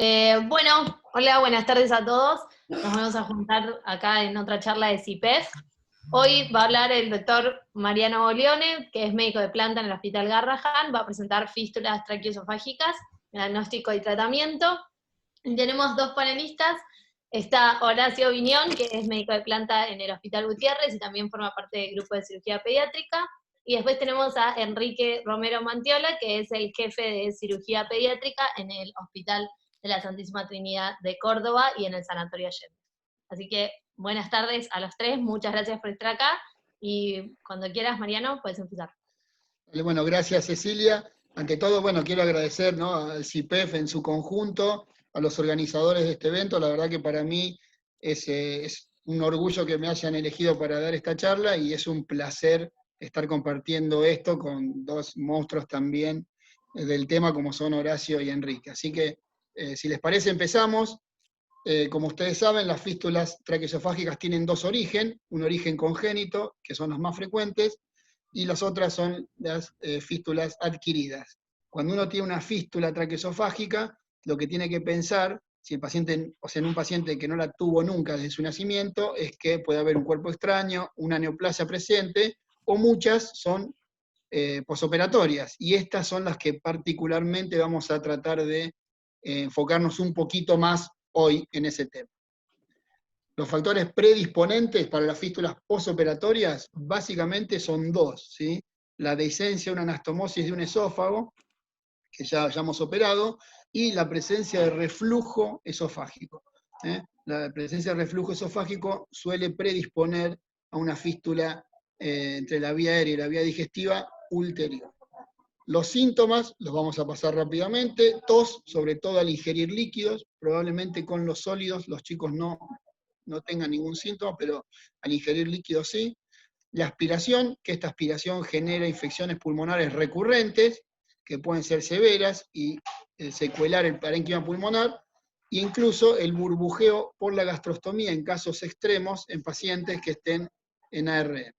Bueno, hola, buenas tardes a todos. Nos vamos a juntar acá en otra charla de CIPEF. Hoy va a hablar el doctor Mariano Bolione, que es médico de planta en el Hospital Garrahan. Va a presentar fístulas traqueoesofágicas, diagnóstico y tratamiento. Y tenemos dos panelistas. Está Horacio Viñón, que es médico de planta en el Hospital Gutiérrez y también forma parte del grupo de cirugía pediátrica. Y después tenemos a Enrique Romero Mantiola, que es el jefe de cirugía pediátrica en el Hospital de la Santísima Trinidad de Córdoba y en el Sanatorio Allende. Así que buenas tardes a los tres, muchas gracias por estar acá y cuando quieras, Mariano, puedes empezar. Bueno, gracias Cecilia. Ante todo, bueno, quiero agradecer, ¿no?, al CIPEF en su conjunto, a los organizadores de este evento. La verdad que para mí es un orgullo que me hayan elegido para dar esta charla y es un placer estar compartiendo esto con dos monstruos también del tema como son Horacio y Enrique. Así que, si les parece, empezamos. Como ustedes saben, las fístulas traqueosofágicas tienen dos orígenes, un origen congénito, que son las más frecuentes, y las otras son las fístulas adquiridas. Cuando uno tiene una fístula traqueosofágica, lo que tiene que pensar, si el paciente, o sea, en un paciente que no la tuvo nunca desde su nacimiento, es que puede haber un cuerpo extraño, una neoplasia presente, o muchas son posoperatorias, y estas son las que particularmente vamos a tratar de enfocarnos un poquito más hoy en ese tema. Los factores predisponentes para las fístulas posoperatorias básicamente son dos, ¿sí? La dehiscencia, una anastomosis de un esófago, que ya hayamos operado, y la presencia de reflujo esofágico. La presencia de reflujo esofágico suele predisponer a una fístula entre la vía aérea y la vía digestiva ulterior. Los síntomas los vamos a pasar rápidamente. Tos, sobre todo al ingerir líquidos, probablemente con los sólidos los chicos no tengan ningún síntoma, pero al ingerir líquidos sí. La aspiración, que esta aspiración genera infecciones pulmonares recurrentes, que pueden ser severas y secuelar el parénquima pulmonar, e incluso el burbujeo por la gastrostomía en casos extremos en pacientes que estén en ARM.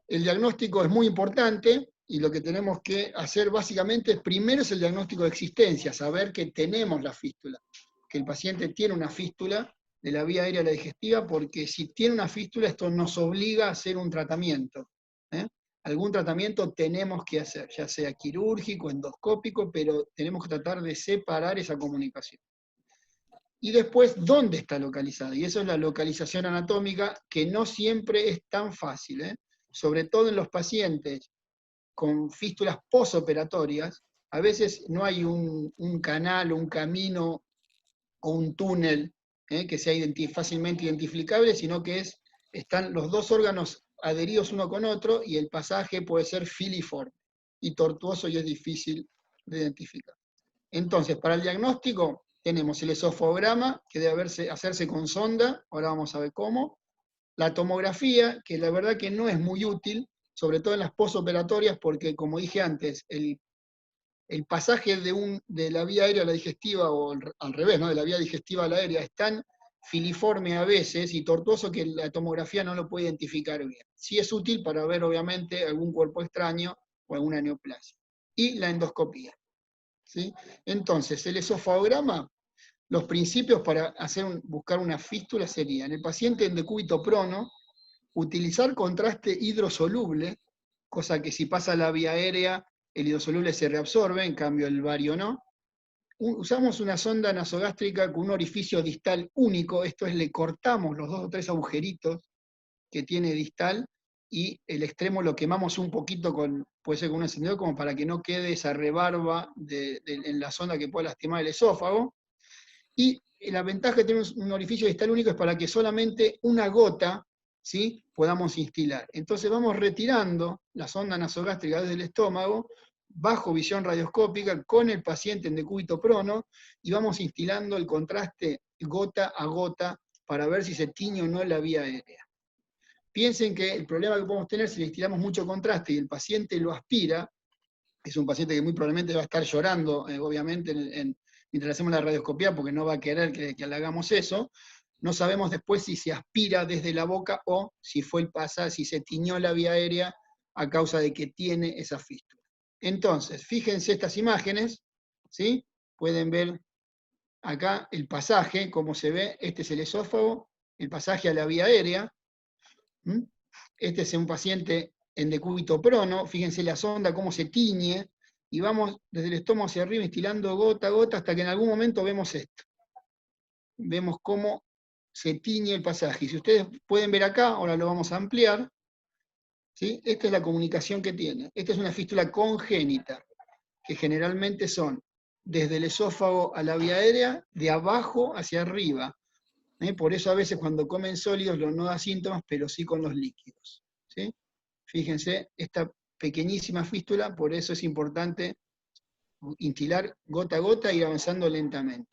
El diagnóstico es muy importante y lo que tenemos que hacer básicamente primero es el diagnóstico de existencia, saber que tenemos la fístula, que el paciente tiene una fístula de la vía aérea a la digestiva, porque si tiene una fístula esto nos obliga a hacer un tratamiento. Algún tratamiento tenemos que hacer, ya sea quirúrgico, endoscópico, pero tenemos que tratar de separar esa comunicación. Y después, ¿dónde está localizada? Y eso es la localización anatómica, que no siempre es tan fácil, sobre todo en los pacientes con fístulas posoperatorias. A veces no hay un canal, un camino o un túnel que sea fácilmente identificable, sino que están los dos órganos adheridos uno con otro y el pasaje puede ser filiforme y tortuoso y es difícil de identificar. Entonces, para el diagnóstico tenemos el esofograma, que debe hacerse con sonda, ahora vamos a ver cómo. La tomografía, que la verdad que no es muy útil, sobre todo en las posoperatorias, porque como dije antes, el pasaje de la vía aérea a la digestiva, o al revés, ¿no?, de la vía digestiva a la aérea, es tan filiforme a veces y tortuoso que la tomografía no lo puede identificar bien. Sí es útil para ver, obviamente, algún cuerpo extraño o alguna neoplasia. Y la endoscopía, ¿sí? Entonces, el esofagograma, los principios para buscar una fístula serían: en el paciente en decúbito prono, utilizar contraste hidrosoluble, cosa que si pasa la vía aérea, el hidrosoluble se reabsorbe, en cambio el bario no. Usamos una sonda nasogástrica con un orificio distal único, esto es, le cortamos los 2 o 3 agujeritos que tiene distal, y el extremo lo quemamos un poquito puede ser con un encendedor, como para que no quede esa rebarba en la sonda que pueda lastimar el esófago. Y la ventaja de tener un orificio distal único es para que solamente una gota, ¿sí?, podamos instilar. Entonces vamos retirando la sonda nasogástrica desde el estómago, bajo visión radioscópica, con el paciente en decúbito prono, y vamos instilando el contraste gota a gota para ver si se tiñe o no la vía aérea. Piensen que el problema que podemos tener si le instilamos mucho contraste y el paciente lo aspira, es un paciente que muy probablemente va a estar llorando, obviamente, mientras hacemos la radioscopía, porque no va a querer que le hagamos eso. No sabemos después si se aspira desde la boca o si si se tiñó la vía aérea a causa de que tiene esa fístula. Entonces, fíjense estas imágenes, ¿sí? Pueden ver acá el pasaje, como se ve, este es el esófago, el pasaje a la vía aérea. Este es un paciente en decúbito prono, fíjense la sonda, cómo se tiñe, y vamos desde el estómago hacia arriba, instilando gota a gota, hasta que en algún momento vemos esto. Vemos cómo se tiñe el pasaje. Y si ustedes pueden ver acá, ahora lo vamos a ampliar, ¿sí? Esta es la comunicación que tiene. Esta es una fístula congénita, que generalmente son desde el esófago a la vía aérea, de abajo hacia arriba. Por eso a veces cuando comen sólidos no da síntomas, pero sí con los líquidos. ¿Sí? Fíjense, esta pequeñísima fístula, por eso es importante instilar gota a gota e ir avanzando lentamente.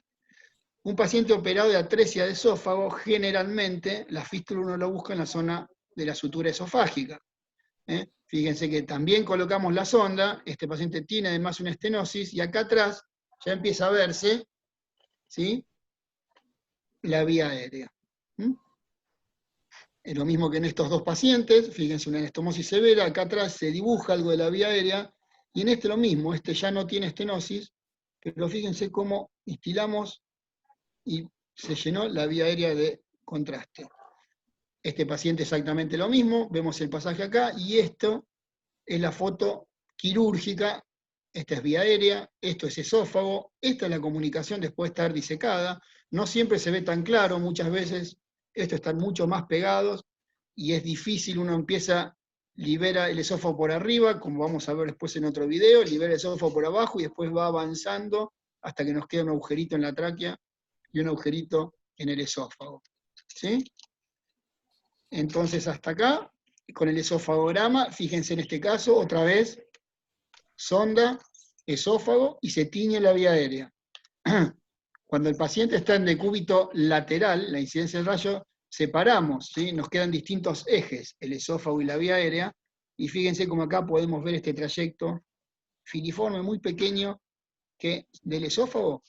Un paciente operado de atresia de esófago, generalmente la fístula uno lo busca en la zona de la sutura esofágica. Fíjense que también colocamos la sonda, este paciente tiene además una estenosis, y acá atrás ya empieza a verse, ¿sí?, la vía aérea. Es lo mismo que en estos dos pacientes, fíjense, una anastomosis severa, acá atrás se dibuja algo de la vía aérea, y en este lo mismo, este ya no tiene estenosis, pero fíjense cómo instilamos y se llenó la vía aérea de contraste. Este paciente exactamente lo mismo, vemos el pasaje acá, y esto es la foto quirúrgica, esta es vía aérea, esto es esófago, esta es la comunicación después de estar disecada, no siempre se ve tan claro, muchas veces estos están mucho más pegados, y es difícil, uno empieza, libera el esófago por arriba, como vamos a ver después en otro video, libera el esófago por abajo, y después va avanzando hasta que nos queda un agujerito en la tráquea, y un agujerito en el esófago. ¿Sí? Entonces hasta acá, con el esofagograma, fíjense en este caso, otra vez, sonda, esófago, y se tiñe la vía aérea. Cuando el paciente está en decúbito lateral, la incidencia del rayo, separamos, ¿sí? Nos quedan distintos ejes, el esófago y la vía aérea, y fíjense como acá podemos ver este trayecto filiforme muy pequeño que del esófago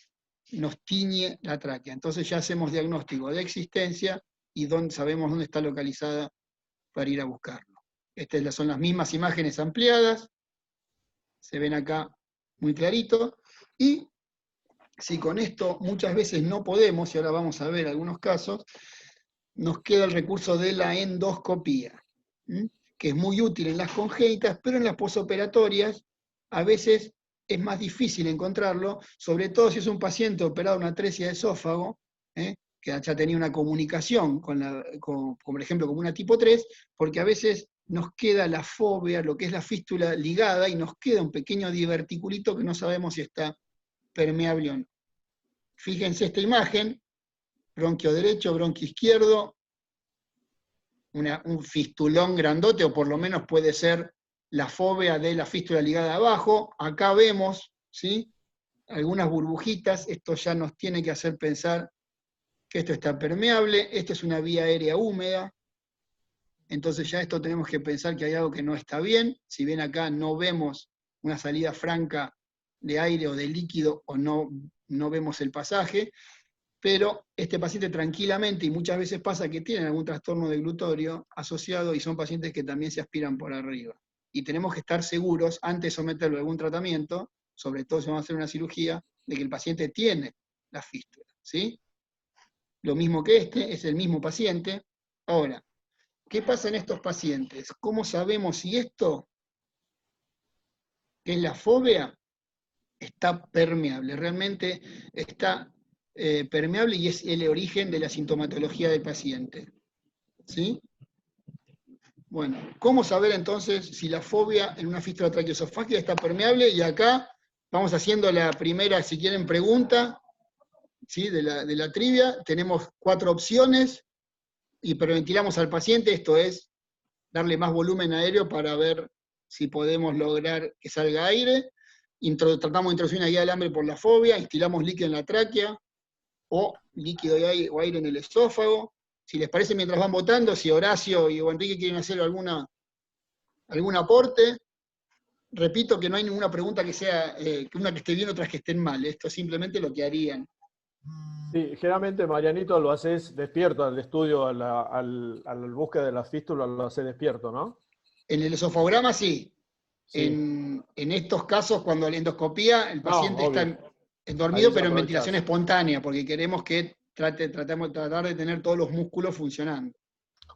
nos tiñe la tráquea. Entonces ya hacemos diagnóstico de existencia y sabemos dónde está localizada para ir a buscarlo. Estas son las mismas imágenes ampliadas, se ven acá muy clarito, y si con esto muchas veces no podemos, y ahora vamos a ver algunos casos, nos queda el recurso de la endoscopía, que es muy útil en las congénitas, pero en las posoperatorias a veces es más difícil encontrarlo, sobre todo si es un paciente operado de una atresia de esófago, que ya tenía una comunicación por ejemplo, como una tipo 3, porque a veces nos queda la fobia, lo que es la fístula ligada, y nos queda un pequeño diverticulito que no sabemos si está permeable o no. Fíjense esta imagen, bronquio derecho, bronquio izquierdo, un fistulón grandote, o por lo menos puede ser la fobia de la fístula ligada abajo. Acá vemos, ¿sí?, algunas burbujitas, esto ya nos tiene que hacer pensar que esto está permeable, esto es una vía aérea húmeda, entonces ya esto tenemos que pensar que hay algo que no está bien. Si ven acá no vemos una salida franca de aire o de líquido, o no vemos el pasaje, pero este paciente tranquilamente, y muchas veces pasa que tienen algún trastorno de glutorio asociado, y son pacientes que también se aspiran por arriba. Y tenemos que estar seguros, antes de someterlo a algún tratamiento, sobre todo si vamos a hacer una cirugía, de que el paciente tiene la fístula, ¿sí? Lo mismo que este, es el mismo paciente. Ahora, ¿qué pasa en estos pacientes? ¿Cómo sabemos si esto, que es la fobia, está permeable? Realmente está permeable, y es el origen de la sintomatología del paciente. ¿Sí? Bueno, ¿cómo saber entonces si la fobia en una fístula traqueoesofágica está permeable? Y acá vamos haciendo la primera, si quieren, pregunta, ¿sí?, de la trivia. Tenemos 4 opciones, hiperventilamos al paciente, esto es darle más volumen aéreo para ver si podemos lograr que salga aire. Tratamos de introducir una guía de alambre por la fobia, instilamos líquido en la tráquea, o líquido o aire en el esófago. Si les parece, mientras van votando, si Horacio o Enrique quieren hacer algún aporte. Repito que no hay ninguna pregunta que sea, una que esté bien, otras que estén mal. Esto es simplemente lo que harían. Sí, generalmente, Marianito, lo haces despierto al estudio, a la búsqueda de la fístula, lo haces despierto, ¿no? En el esofagograma sí. Sí. En estos casos, cuando la endoscopía, el paciente está Dormido, Ahí ya pero en aprovechás. ventilación espontánea, porque queremos que tratamos de tener todos los músculos funcionando.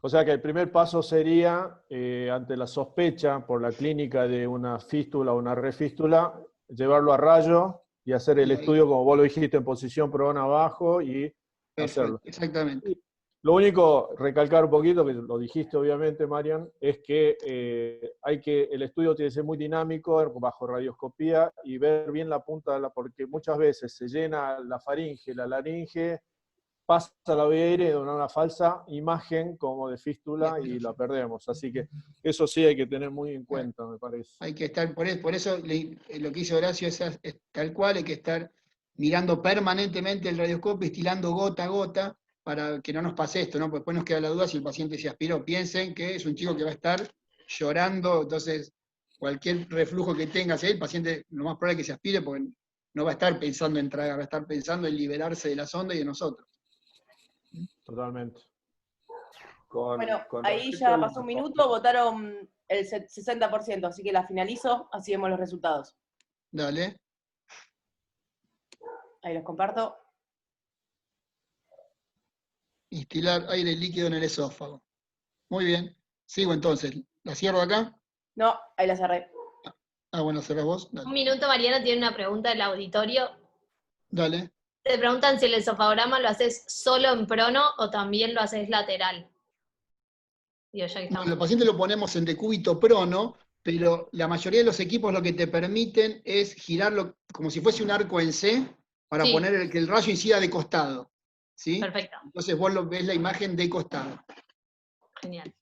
O sea que el primer paso sería, ante la sospecha por la clínica de una fístula o una refístula, llevarlo a rayo y hacer el Y ahí, estudio, como vos lo dijiste, en posición prona abajo y perfecto, hacerlo. exactamente. Lo único, recalcar un poquito, que lo dijiste obviamente, Marian, es que el estudio tiene que ser muy dinámico, bajo radioscopía, y ver bien la punta, porque muchas veces se llena la faringe, la laringe, pasa la vía aérea y da una falsa imagen como de fístula y la perdemos. Así que eso sí hay que tener muy en cuenta, me parece. Hay que estar, por eso lo que hizo Horacio es tal cual, hay que estar mirando permanentemente el radioscopio, estilando gota a gota, para que no nos pase esto, ¿no? Porque después nos queda la duda si el paciente se aspiró. Piensen que es un chico que va a estar llorando, entonces cualquier reflujo que tenga hacia él, el paciente lo más probable es que se aspire porque no va a estar pensando en tragar, va a estar pensando en liberarse de la sonda y de nosotros. Totalmente. Bueno, Con ahí respecto ya al- pasó un minuto, votaron el 60%, así que la finalizo, así vemos los resultados. Dale. Ahí los comparto. Instilar aire líquido en el esófago. Muy bien. Sigo entonces. ¿La cierro acá? No, ahí la cerré. Ah, bueno, cerrás vos. Un Dale. minuto, Mariana tiene una pregunta del auditorio. Dale. Te preguntan si el esofagograma lo haces solo en prono o también lo haces lateral. Digo, ya que Bueno, estamos. los pacientes lo ponemos en decúbito prono, pero la mayoría de los equipos lo que te permiten es girarlo como si fuese un arco en C para Sí. poner que el rayo incida de costado. ¿Sí? Perfecto, Entonces vos ves la imagen de costado. genial.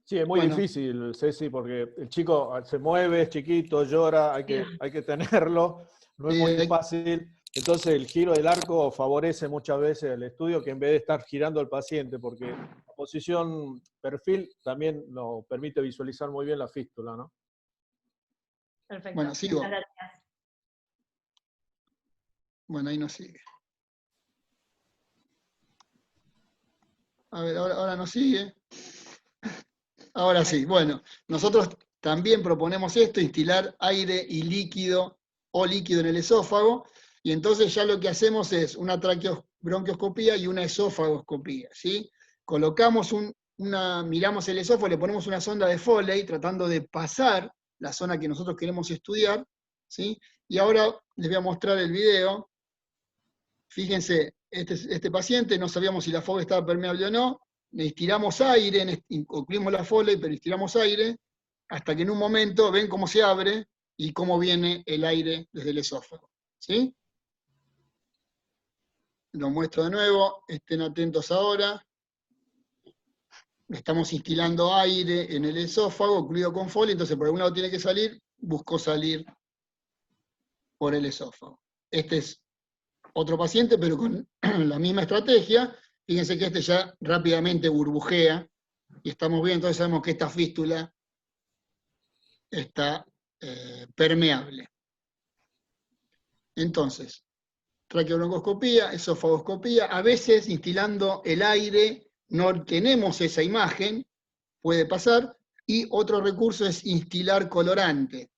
Sí, es muy Bueno. difícil, Ceci, porque el chico se mueve, es chiquito, llora, hay que tenerlo, no es Sí, muy fácil. Entonces el giro del arco favorece muchas veces el estudio, que en vez de estar girando al paciente, porque la posición perfil también nos permite visualizar muy bien la fístula, ¿no? Perfecto. Bueno, sigo. Muchas gracias. Bueno, ahí no sigue. A ver, ahora no sigue. Ahora sí, bueno, nosotros también proponemos esto, instilar aire y líquido o líquido en el esófago, y entonces ya lo que hacemos es una traqueobronquioscopía y una esófagoscopía, ¿sí? Colocamos miramos el esófago, le ponemos una sonda de Foley tratando de pasar la zona que nosotros queremos estudiar, ¿sí? Y ahora les voy a mostrar el video. Fíjense, este paciente, no sabíamos si la foga estaba permeable o no, le estiramos aire, concluimos la Foley, pero estiramos aire, hasta que en un momento ven cómo se abre y cómo viene el aire desde el esófago. ¿Sí? Lo muestro de nuevo, estén atentos ahora. Estamos instilando aire en el esófago, incluido con Foley, entonces por algún lado tiene que salir, buscó salir por el esófago. Este es otro paciente, pero con la misma estrategia. Fíjense que este ya rápidamente burbujea, y estamos bien, entonces sabemos que esta fístula está permeable. Entonces, traqueobroncoscopía, esofagoscopía, a veces instilando el aire no tenemos esa imagen, puede pasar, y otro recurso es instilar colorante,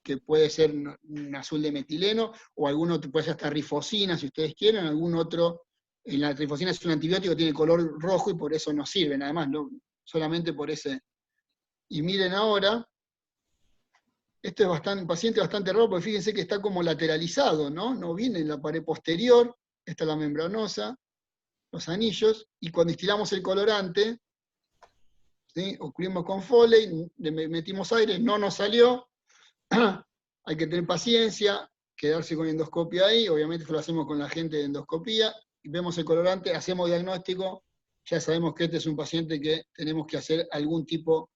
que puede ser un azul de metileno, o algún otro, puede ser hasta rifocina, si ustedes quieren, algún otro. En la rifocina es un antibiótico, tiene color rojo y por eso no sirve, nada más, no, solamente por ese. Y miren ahora, este es un paciente bastante raro, porque fíjense que está como lateralizado, ¿no? No viene en la pared posterior, esta es la membranosa, los anillos, y cuando instilamos el colorante, ¿sí? Ocurrimos con Foley, le metimos aire, no nos salió, hay que tener paciencia, quedarse con endoscopia ahí, obviamente esto lo hacemos con la gente de endoscopía, y vemos el colorante, hacemos diagnóstico, ya sabemos que este es un paciente que tenemos que hacer algún tipo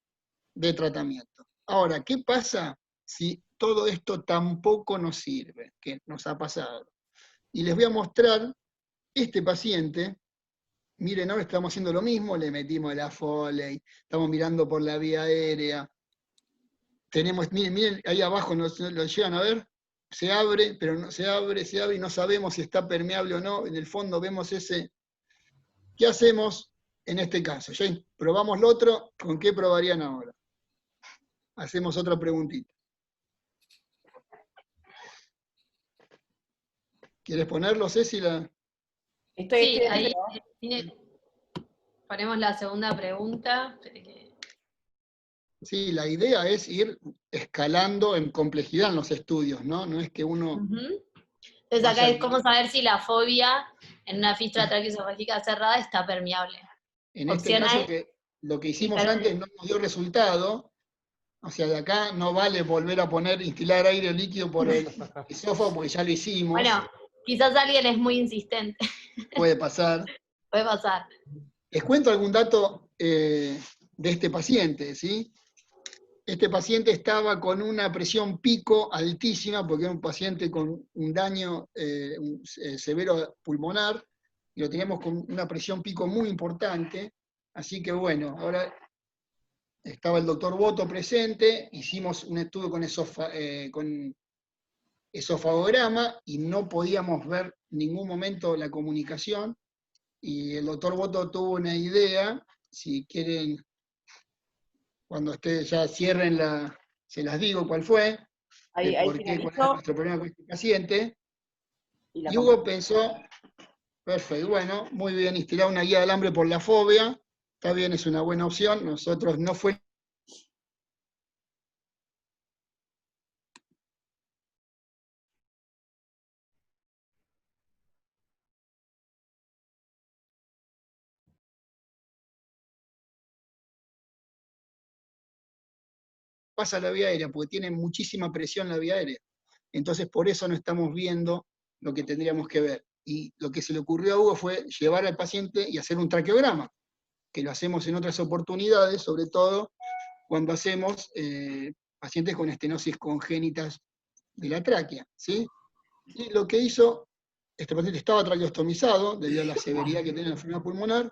de tratamiento. Ahora, ¿qué pasa si todo esto tampoco nos sirve? ¿Qué nos ha pasado? Y les voy a mostrar este paciente. Miren, ahora estamos haciendo lo mismo, le metimos la Foley, estamos mirando por la vía aérea. Miren, ahí abajo lo llegan a ver, se abre, pero no se abre y no sabemos si está permeable o no. En el fondo vemos ese. ¿Qué hacemos en este caso? Ya probamos lo otro, ¿con qué probarían ahora? Hacemos otra preguntita. ¿Quieres ponerlo, Ceci? Sí, ahí ponemos la segunda pregunta. Sí, la idea es ir escalando en complejidad en los estudios, ¿no? No es que uno... Entonces acá es cómo saber si la fobia en una fístula traqueoesofágica cerrada está permeable. En este caso, que lo que hicimos antes no nos dio resultado, o sea, de acá no vale volver a instilar aire líquido por el esófago porque ya lo hicimos. Bueno, quizás alguien es muy insistente. Puede pasar. Puede pasar. Les cuento algún dato de este paciente, ¿sí? Este paciente estaba con una presión pico altísima, porque era un paciente con un daño severo pulmonar, y lo teníamos con una presión pico muy importante, así que bueno, ahora estaba el doctor Boto presente, hicimos un estudio con esofagograma, y no podíamos ver en ningún momento la comunicación, y el doctor Boto tuvo una idea, si quieren... Cuando ustedes ya cierren se las digo cuál fue, Ahí cuál era nuestro problema con este paciente. Y Hugo pensó, perfecto, bueno, muy bien, instilar una guía de alambre por la fobia, está bien, es una buena opción, nosotros no fue... pasa la vía aérea, porque tiene muchísima presión la vía aérea. Entonces, por eso no estamos viendo lo que tendríamos que ver. Y lo que se le ocurrió a Hugo fue llevar al paciente y hacer un traqueograma, que lo hacemos en otras oportunidades, sobre todo cuando hacemos pacientes con estenosis congénitas de la tráquea, ¿sí? Y lo que hizo, este paciente estaba traqueostomizado, debido a la severidad que tiene la enfermedad pulmonar,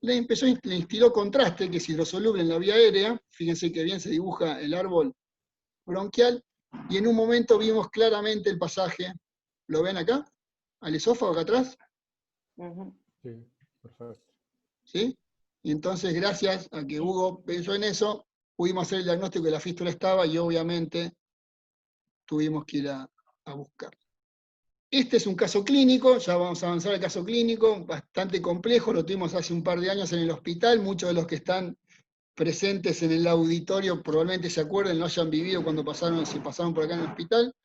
le instiló contraste, que es hidrosoluble en la vía aérea, fíjense que bien se dibuja el árbol bronquial, y en un momento vimos claramente el pasaje, ¿lo ven acá? Al esófago acá atrás. Sí, perfecto. ¿Sí? Y entonces, gracias a que Hugo pensó en eso, pudimos hacer el diagnóstico que la fístula estaba, y obviamente tuvimos que ir a buscar. Este es un caso clínico, ya vamos a avanzar al caso clínico, bastante complejo, lo tuvimos hace un par de años en el hospital, muchos de los que están presentes en el auditorio probablemente se acuerden, lo hayan vivido cuando se pasaron por acá en el hospital.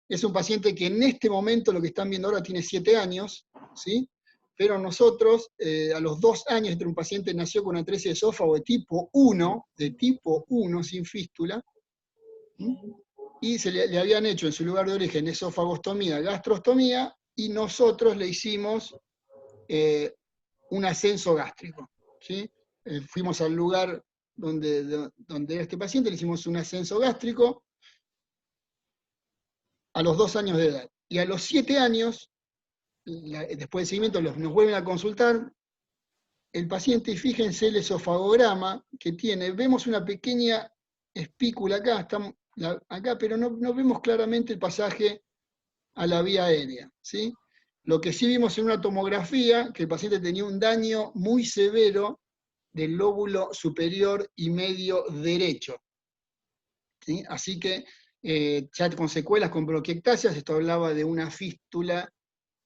Es un paciente que en este momento, lo que están viendo ahora, tiene 7 años, ¿sí? Pero nosotros, a los 2 años, un paciente nació con una atresia de esófago de tipo 1, sin fístula, ¿sí? Y le habían hecho en su lugar de origen esofagostomía, gastrostomía, y nosotros le hicimos un ascenso gástrico, ¿sí? Fuimos al lugar donde era este paciente, le hicimos un ascenso gástrico a los 2 años de edad. Y a los 7 años, después del seguimiento, nos vuelven a consultar el paciente, y fíjense el esofagograma que tiene. Vemos una pequeña espícula acá, acá, pero no vemos claramente el pasaje a la vía aérea, ¿sí? Lo que sí vimos en una tomografía, que el paciente tenía un daño muy severo del lóbulo superior y medio derecho, ¿sí? Así que ya con secuelas, con bronquiectasias, esto hablaba de una fístula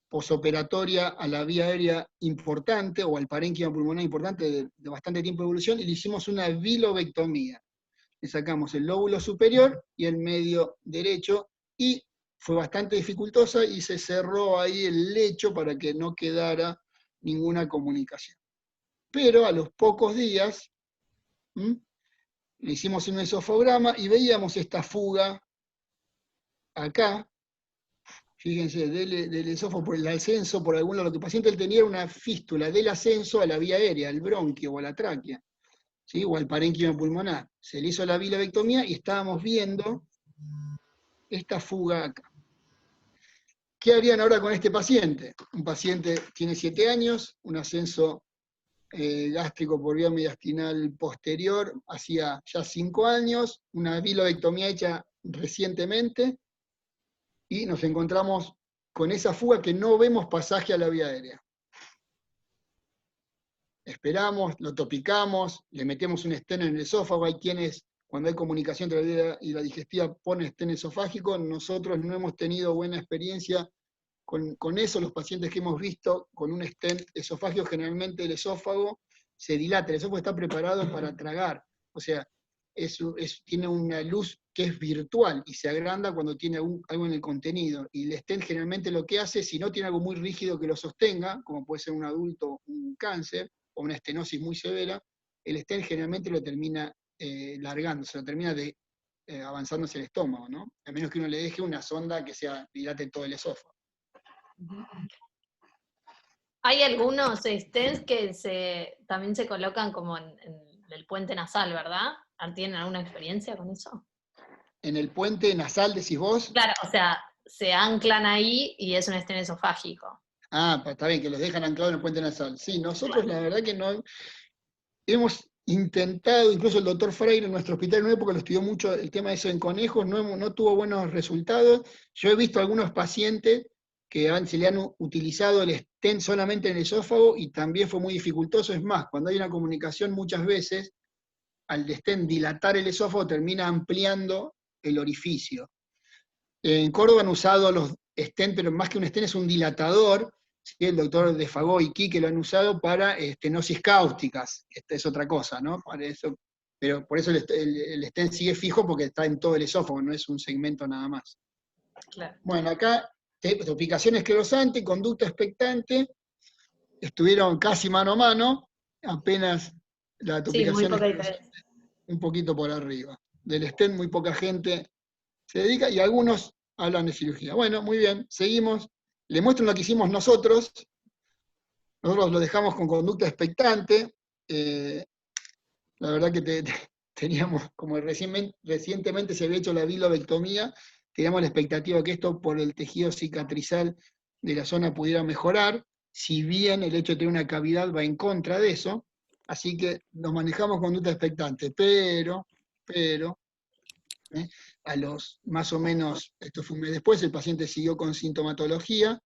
posoperatoria a la vía aérea importante, o al parénquima pulmonar importante de bastante tiempo de evolución, y le hicimos una bilobectomía. Le sacamos el lóbulo superior y el medio derecho, y fue bastante dificultosa, y se cerró ahí el lecho para que no quedara ninguna comunicación. Pero a los pocos días, le hicimos un esofograma y veíamos esta fuga acá, fíjense, del esófago por el ascenso, por algún lado. Lo que el paciente tenía era una fístula del ascenso a la vía aérea, al bronquio o a la tráquea, ¿sí? O al parénquima pulmonar. Se le hizo la bilobectomía y estábamos viendo esta fuga acá. ¿Qué harían ahora con este paciente? Un paciente tiene 7 años, un ascenso gástrico por vía mediastinal posterior, hacía ya 5 años, una bilobectomía hecha recientemente, y nos encontramos con esa fuga que no vemos pasaje a la vía aérea. Esperamos, lo topicamos, le metemos un stent en el esófago. Hay quienes, cuando hay comunicación entre la vía y la digestiva, ponen stent esofágico. Nosotros no hemos tenido buena experiencia con eso los pacientes que hemos visto con un stent esofágico, generalmente el esófago se dilata, el esófago está preparado para tragar, o sea, tiene una luz que es virtual y se agranda cuando tiene algo en el contenido. Y el stent generalmente lo que hace, si no tiene algo muy rígido que lo sostenga, como puede ser un adulto, un cáncer, o una estenosis muy severa, el stent generalmente lo termina largando, se lo termina avanzando hacia el estómago, ¿no? A menos que uno le deje una sonda que dilate todo el esófago. Hay algunos stents que también se colocan como en el puente nasal, ¿verdad? ¿Tienen alguna experiencia con eso? En el puente nasal, decís vos. Claro, o sea, se anclan ahí y es un stent esofágico. Ah, está bien, que los dejan anclados en el puente nasal. Sí, nosotros la verdad que no hemos intentado, incluso el doctor Freire en nuestro hospital en una época lo estudió mucho el tema de eso en conejos, no tuvo buenos resultados. Yo he visto algunos pacientes que se le han utilizado el stent solamente en el esófago y también fue muy dificultoso. Es más, cuando hay una comunicación muchas veces, al stent dilatar el esófago termina ampliando el orificio. En Córdoba han usado los stent, pero más que un stent es un dilatador. ¿Sí? El doctor Defagó y Quique lo han usado para estenosis cáusticas. Esta es otra cosa, ¿no? Para eso, pero por eso el stent sigue fijo porque está en todo el esófago, no es un segmento nada más. Claro. Bueno, acá, topicación esclerosante, conducta expectante, estuvieron casi mano a mano, apenas la topicación muy poca esclerosante un poquito por arriba. Del stent muy poca gente se dedica y algunos hablan de cirugía. Bueno, muy bien, seguimos. Le muestro lo que hicimos nosotros. Nosotros lo dejamos con conducta expectante. La verdad que teníamos, como recientemente se había hecho la bilobectomía, teníamos la expectativa que esto por el tejido cicatrizal de la zona pudiera mejorar, si bien el hecho de tener una cavidad va en contra de eso, así que nos manejamos conducta expectante, pero, a los más o menos, esto fue un mes después, el paciente siguió con sintomatología,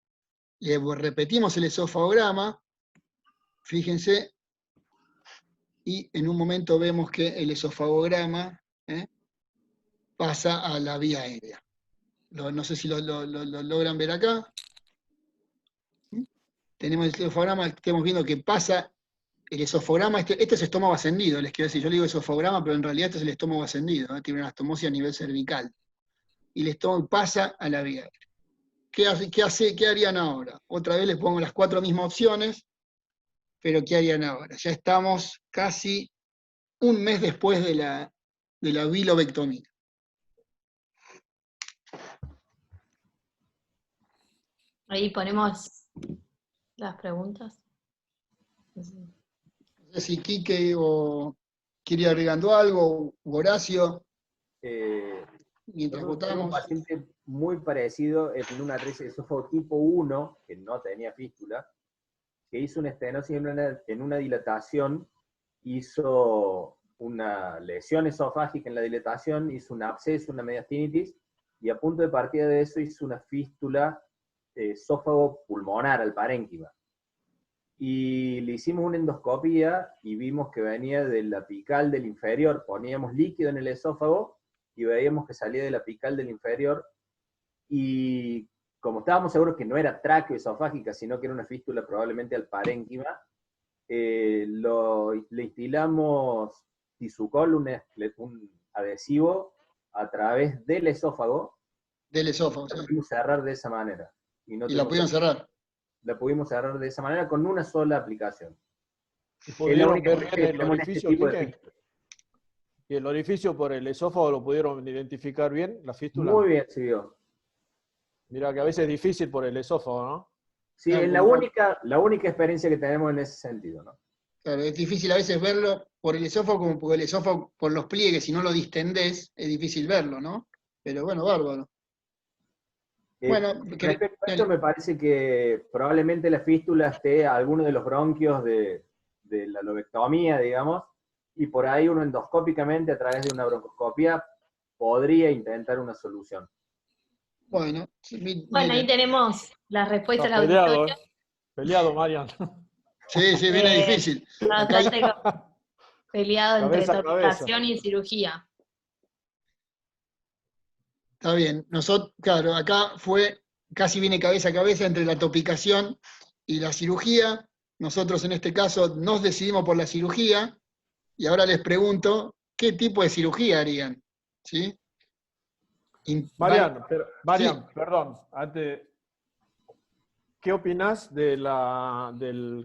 le repetimos el esofagograma, fíjense, y en un momento vemos que el esofagograma pasa a la vía aérea. No sé si lo logran ver acá. Tenemos el esofagograma, estamos viendo que pasa el esofagograma, este es estómago ascendido, les quiero decir, yo le digo esofagograma, pero en realidad este es el estómago ascendido, tiene una anastomosis a nivel cervical. Y el estómago pasa a la vía aérea. ¿Qué harían ahora? Otra vez les pongo las 4 mismas opciones, pero ¿qué harían ahora? Ya estamos casi un mes después de la bilobectomía. Ahí ponemos las preguntas. No sé si Quique o quiere ir agregando algo, Horacio, mientras votamos. Un paciente muy parecido en una atresia de esófago tipo 1, que no tenía fístula, que hizo una estenosis en una dilatación, hizo una lesión esofágica en la dilatación, hizo un absceso, una mediastinitis, y a punto de partida de eso hizo una fístula esófago pulmonar al parénquima. Y le hicimos una endoscopía y vimos que venía de la apical del inferior, poníamos líquido en el esófago y veíamos que salía de la apical del inferior, y como estábamos seguros que no era tráqueo-esofágica, sino que era una fístula probablemente al parénquima, le instilamos Tisucol, un adhesivo, a través del esófago. Del esófago, la pudimos cerrar de esa manera. ¿Y la pudieron cerrar? La pudimos cerrar de esa manera con una sola aplicación. ¿Y pudieron ver bien el orificio, ¿Y el orificio por el esófago lo pudieron identificar bien, la fístula? Muy bien se vio. Mira que a veces es difícil por el esófago, ¿no? Sí, es la única experiencia que tenemos en ese sentido, ¿no? Claro, es difícil a veces verlo por el esófago, como por el esófago, por los pliegues, si no lo distendés, es difícil verlo, ¿no? Pero bueno, bárbaro. Bueno, respecto a esto, me parece que probablemente la fístula esté a alguno de los bronquios de la lobectomía, digamos, y por ahí uno endoscópicamente, a través de una broncoscopia, podría intentar una solución. Bueno, ahí tenemos las respuestas Está de la auditoría. Peleado, Marian. Sí, viene difícil. Bastante peleado entre Cabeza a topicación y cirugía. Está bien. Nosotros, claro, acá fue casi viene cabeza a cabeza entre la topicación y la cirugía. Nosotros en este caso nos decidimos por la cirugía, y ahora les pregunto, ¿qué tipo de cirugía harían? ¿Sí? Marian, Sí. perdón, antes, ¿qué opinás del,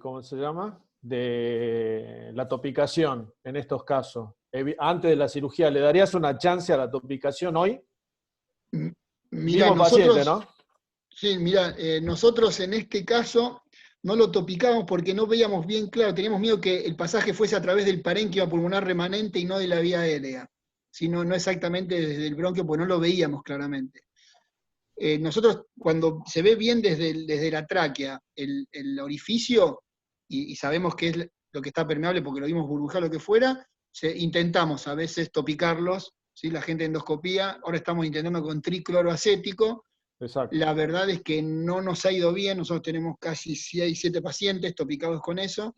¿cómo se llama? De la topicación en estos casos? Antes de la cirugía, ¿le darías una chance a la topicación hoy? Mira, Mismo paciente, ¿no? sí, mira, nosotros en este caso no lo topicamos porque no veíamos bien claro, teníamos miedo que el pasaje fuese a través del parénquima pulmonar remanente y no de la vía aérea, sino no exactamente desde el bronquio, porque no lo veíamos claramente. Nosotros, cuando se ve bien desde la tráquea el orificio, y sabemos que es lo que está permeable porque lo vimos burbujar, lo que fuera, intentamos a veces topicarlos, ¿sí? La gente de endoscopía, ahora estamos intentando con tricloroacético. Exacto. La verdad es que no nos ha ido bien, nosotros tenemos casi 6, 7 pacientes topicados con eso.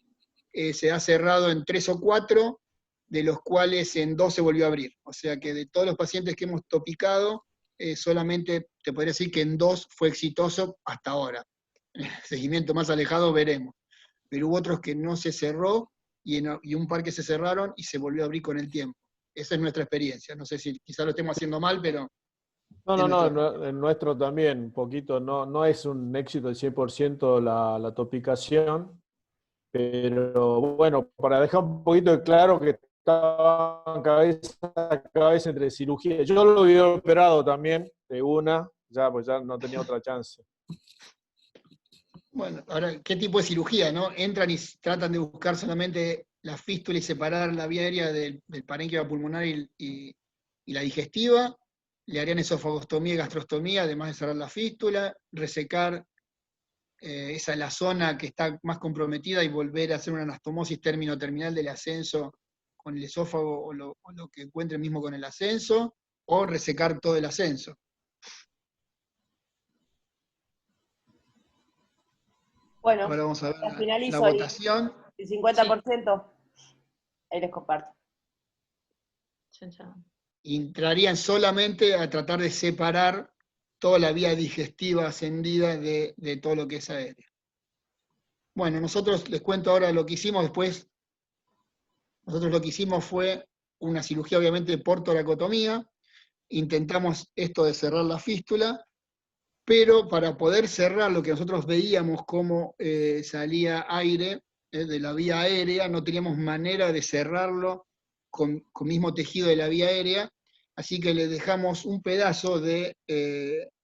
Se ha cerrado en 3 o 4, de los cuales en 2 se volvió a abrir. O sea que de todos los pacientes que hemos topicado, solamente te podría decir que en 2 fue exitoso hasta ahora. En el seguimiento más alejado veremos. Pero hubo otros que no se cerró y un par que se cerraron y se volvió a abrir con el tiempo. Esa es nuestra experiencia. No sé si quizá lo estemos haciendo mal, pero... No, el nuestro también, un poquito, no es un éxito del 100% la topicación, pero bueno, para dejar un poquito de claro que estaban cabeza a cabeza entre cirugía. Yo lo había operado también de una, pues ya no tenía otra chance. Bueno, ahora, ¿qué tipo de cirugía, no? Entran y tratan de buscar solamente la fístula y separar la vía aérea del parénquima pulmonar y la digestiva. Le harían esofagostomía y gastrostomía, además de cerrar la fístula, resecar esa es la zona que está más comprometida y volver a hacer una anastomosis término-terminal del ascenso con el esófago o lo que encuentren mismo con el ascenso, o resecar todo el ascenso. Bueno, Ahora vamos a ver la finalizo ahí. votación. El 50%, ahí les comparto. Entrarían solamente a tratar de separar toda la vía digestiva ascendida de todo lo que es aéreo. Bueno, nosotros les cuento ahora lo que hicimos después. Nosotros lo que hicimos fue una cirugía, obviamente, por toracotomía. Intentamos esto de cerrar la fístula, pero para poder cerrar lo que nosotros veíamos como salía aire de la vía aérea, no teníamos manera de cerrarlo con mismo tejido de la vía aérea, así que le dejamos un pedazo de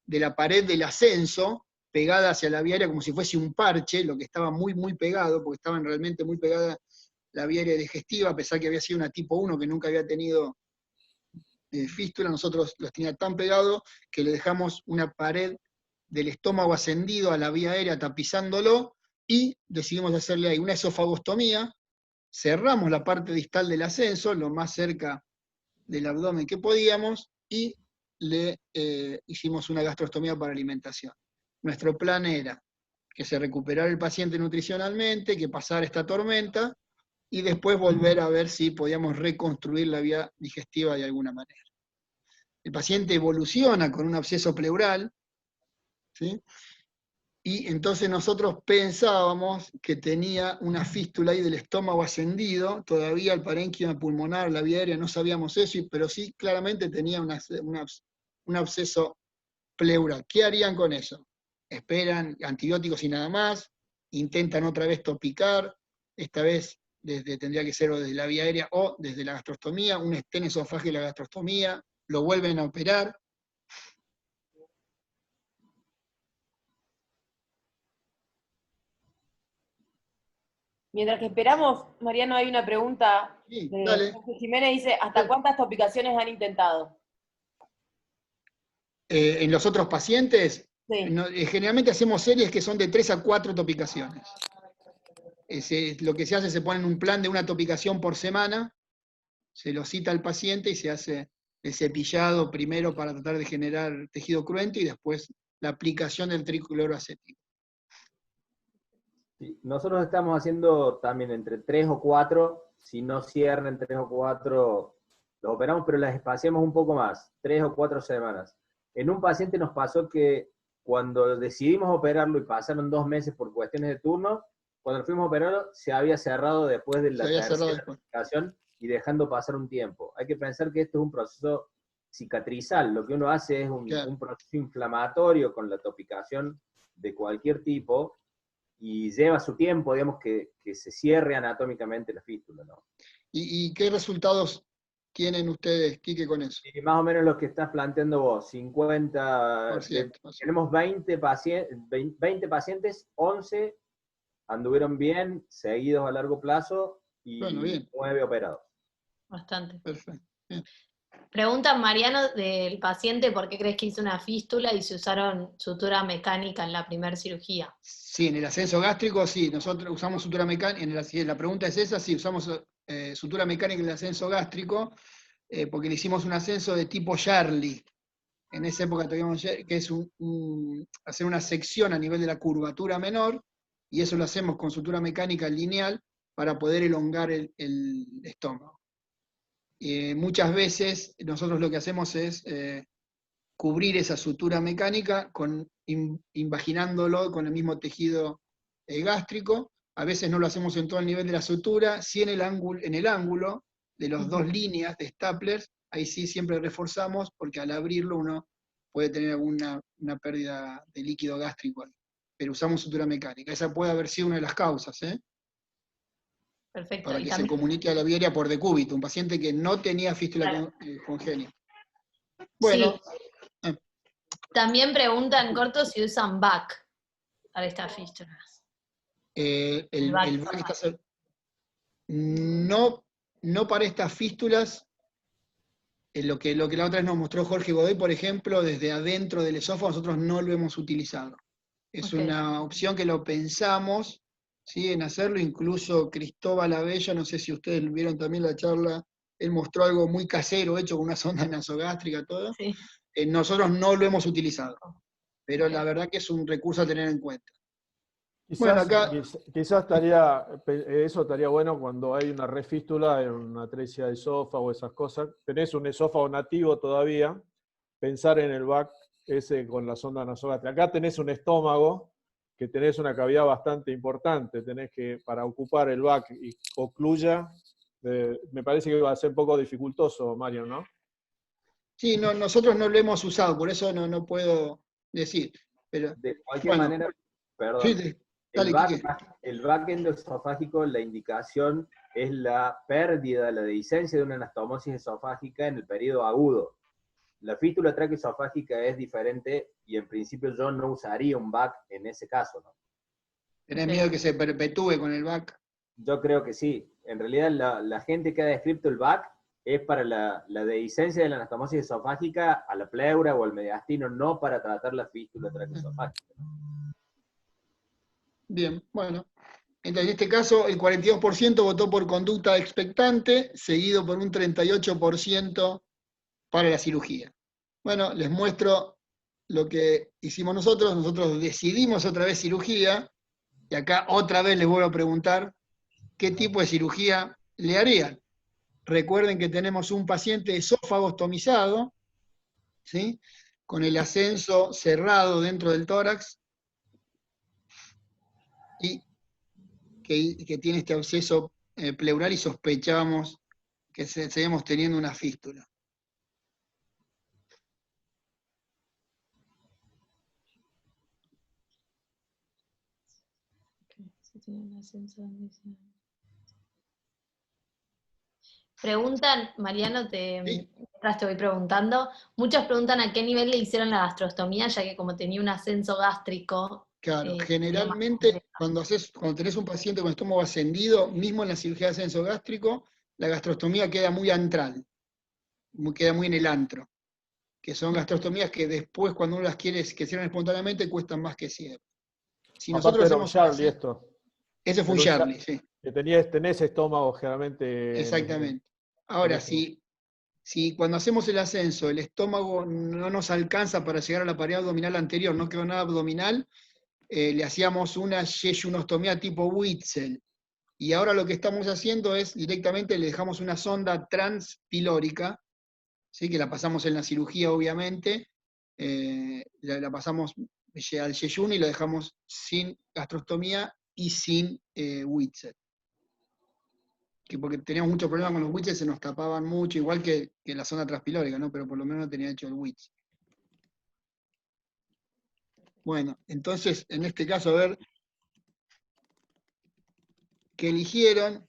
la pared del ascenso pegada hacia la vía aérea como si fuese un parche, lo que estaba muy, muy pegado, porque estaban realmente muy pegada la vía aérea digestiva, a pesar que había sido una tipo 1 que nunca había tenido fístula, nosotros los tenía tan pegados que le dejamos una pared del estómago ascendido a la vía aérea tapizándolo, y decidimos hacerle ahí una esofagostomía, cerramos la parte distal del ascenso, lo más cerca del abdomen que podíamos, y le hicimos una gastrostomía para alimentación. Nuestro plan era que se recuperara el paciente nutricionalmente, que pasara esta tormenta, y después volver a ver si podíamos reconstruir la vía digestiva de alguna manera. El paciente evoluciona con un absceso pleural, ¿sí? Y entonces nosotros pensábamos que tenía una fístula ahí del estómago ascendido, todavía el parénquima pulmonar, la vía aérea, no sabíamos eso, pero sí claramente tenía un absceso pleural. ¿Qué harían con eso? Esperan antibióticos y nada más, intentan otra vez topicar, esta vez tendría que ser o desde la vía aérea o desde la gastrostomía, un estén esofágico y la gastrostomía, lo vuelven a operar. Mientras que esperamos, Mariano, hay una pregunta Sí, de dale. Jorge Jiménez, dice, ¿hasta cuántas topicaciones han intentado? En los otros pacientes, Sí. generalmente hacemos series que son de 3 a 4 topicaciones. Lo que se hace, se pone en un plan de una topicación por semana, se lo cita al paciente y se hace el cepillado primero para tratar de generar tejido cruento y después la aplicación del tricloroacético. Sí, nosotros estamos haciendo también entre 3 o 4, si no cierran en 3 o 4, los operamos, pero las espaciamos un poco más, 3 o 4 semanas. En un paciente nos pasó que cuando decidimos operarlo y pasaron 2 meses por cuestiones de turno, cuando fuimos a operarlo se había cerrado después de la tercera aplicación y dejando pasar un tiempo. Hay que pensar que esto es un proceso cicatrizal, lo que uno hace es un proceso inflamatorio con la topicación de cualquier tipo, y lleva su tiempo, digamos, que se cierre anatómicamente la fístula, ¿no? ¿Y qué resultados tienen ustedes, Quique, con eso? Y más o menos lo que estás planteando vos, 50, tenemos 20 pacientes, 11 anduvieron bien, seguidos a largo plazo, y 9 operados. Bastante. Perfecto. Bien. Pregunta Mariano del paciente por qué crees que hizo una fístula y se usaron sutura mecánica en la primera cirugía. Sí, en el ascenso gástrico, sí, nosotros usamos sutura mecánica, la pregunta es esa, sí, usamos sutura mecánica en el ascenso gástrico, porque le hicimos un ascenso de tipo Charlie. En esa época teníamos que es hacer una sección a nivel de la curvatura menor, y eso lo hacemos con sutura mecánica lineal para poder elongar el estómago. Muchas veces nosotros lo que hacemos es cubrir esa sutura mecánica invaginándolo con el mismo tejido gástrico. A veces no lo hacemos en todo el nivel de la sutura, sí en el ángulo de las dos líneas de staplers, ahí sí siempre reforzamos, porque al abrirlo uno puede tener una pérdida de líquido gástrico ahí. Pero usamos sutura mecánica. Esa puede haber sido una de las causas, ¿eh? Perfecto. Para que se comunique a la viaria por decúbito, un paciente que no tenía fístula congénita. Bueno. Sí. También preguntan corto si usan VAC para estas fístulas. El VAC está no para estas fístulas. Lo que la otra vez nos mostró Jorge Godoy, por ejemplo, desde adentro del esófago, nosotros no lo hemos utilizado. Es una opción que lo pensamos, ¿sí?, en hacerlo. Incluso Cristóbal Abella, no sé si ustedes vieron también la charla, él mostró algo muy casero, hecho con una sonda nasogástrica, todo. Sí. Nosotros no lo hemos utilizado, pero la verdad que es un recurso a tener en cuenta. Quizás, quizás eso estaría bueno cuando hay una refístula en una atresia de esófago, esas cosas. Tenés un esófago nativo todavía, pensar en el VAC ese con la sonda nasogástrica. Acá tenés un estómago, que tenés una cavidad bastante importante, tenés que, para ocupar el VAC y ocluya, me parece que va a ser un poco dificultoso, Mario, ¿no? Sí, no, nosotros no lo hemos usado, por eso no puedo decir. Pero, de cualquier manera, perdón. Sí, el VAC endoesofágico, la indicación es la pérdida, la dehiscencia de una anastomosis esofágica en el periodo agudo. La fístula traqueoesofágica es diferente y en principio yo no usaría un VAC en ese caso, ¿no? ¿Tenés miedo que se perpetúe con el VAC? Yo creo que sí. En realidad la gente que ha descrito el VAC es para la dehiscencia de la anastomosis esofágica a la pleura o al mediastino, no para tratar la fístula traqueoesofágica. Bien, bueno. Entonces, en este caso, el 42% votó por conducta expectante, seguido por un 38% para la cirugía. Bueno, les muestro lo que hicimos nosotros. Nosotros decidimos otra vez cirugía, y acá otra vez les vuelvo a preguntar qué tipo de cirugía le harían. Recuerden que tenemos un paciente esófago ostomizado, ¿sí?, con el ascenso cerrado dentro del tórax, y que tiene este absceso pleural, y sospechábamos que seguíamos teniendo una fístula. Preguntan, Mariano, mientras te voy preguntando, muchos preguntan a qué nivel le hicieron la gastrostomía, ya que como tenía un ascenso gástrico. Claro, generalmente cuando tenés un paciente con estómago ascendido, mismo en la cirugía de ascenso gástrico, la gastrostomía queda muy antral, queda muy en el antro, que son gastrostomías que después, cuando uno las quiere que cierren espontáneamente, cuestan más que cierren. Si nosotros hacemos Charlie esto. Ese fue un Charlie, sí. Que tenés estómago generalmente. Exactamente. Ahora, si cuando hacemos el ascenso el estómago no nos alcanza para llegar a la pared abdominal anterior, no quedó nada abdominal, le hacíamos una yeyunostomía tipo Witzel. Y ahora lo que estamos haciendo es directamente le dejamos una sonda transpilórica, ¿sí?, que la pasamos en la cirugía, obviamente, la pasamos al yeyuno y lo dejamos sin gastrostomía y sin Witzel. Porque teníamos mucho problema con los Witzel, se nos tapaban mucho, igual que la zona transpilórica, ¿no? Pero por lo menos no tenía hecho el Witzel. Bueno, entonces, en este caso, a ver, ¿qué eligieron?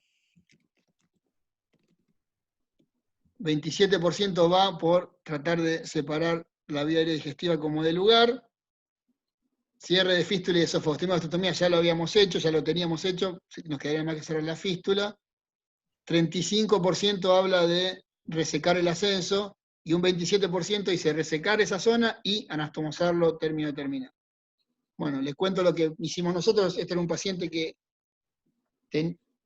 27% va por tratar de separar la vía aérea digestiva como de lugar. Cierre de fístula y esofagostomía, gastrostomía ya lo habíamos hecho, ya lo teníamos hecho, nos quedaría más que cerrar la fístula. 35% habla de resecar el ascenso y un 27% dice resecar esa zona y anastomosarlo término terminal. Bueno, les cuento lo que hicimos nosotros. Este era un paciente que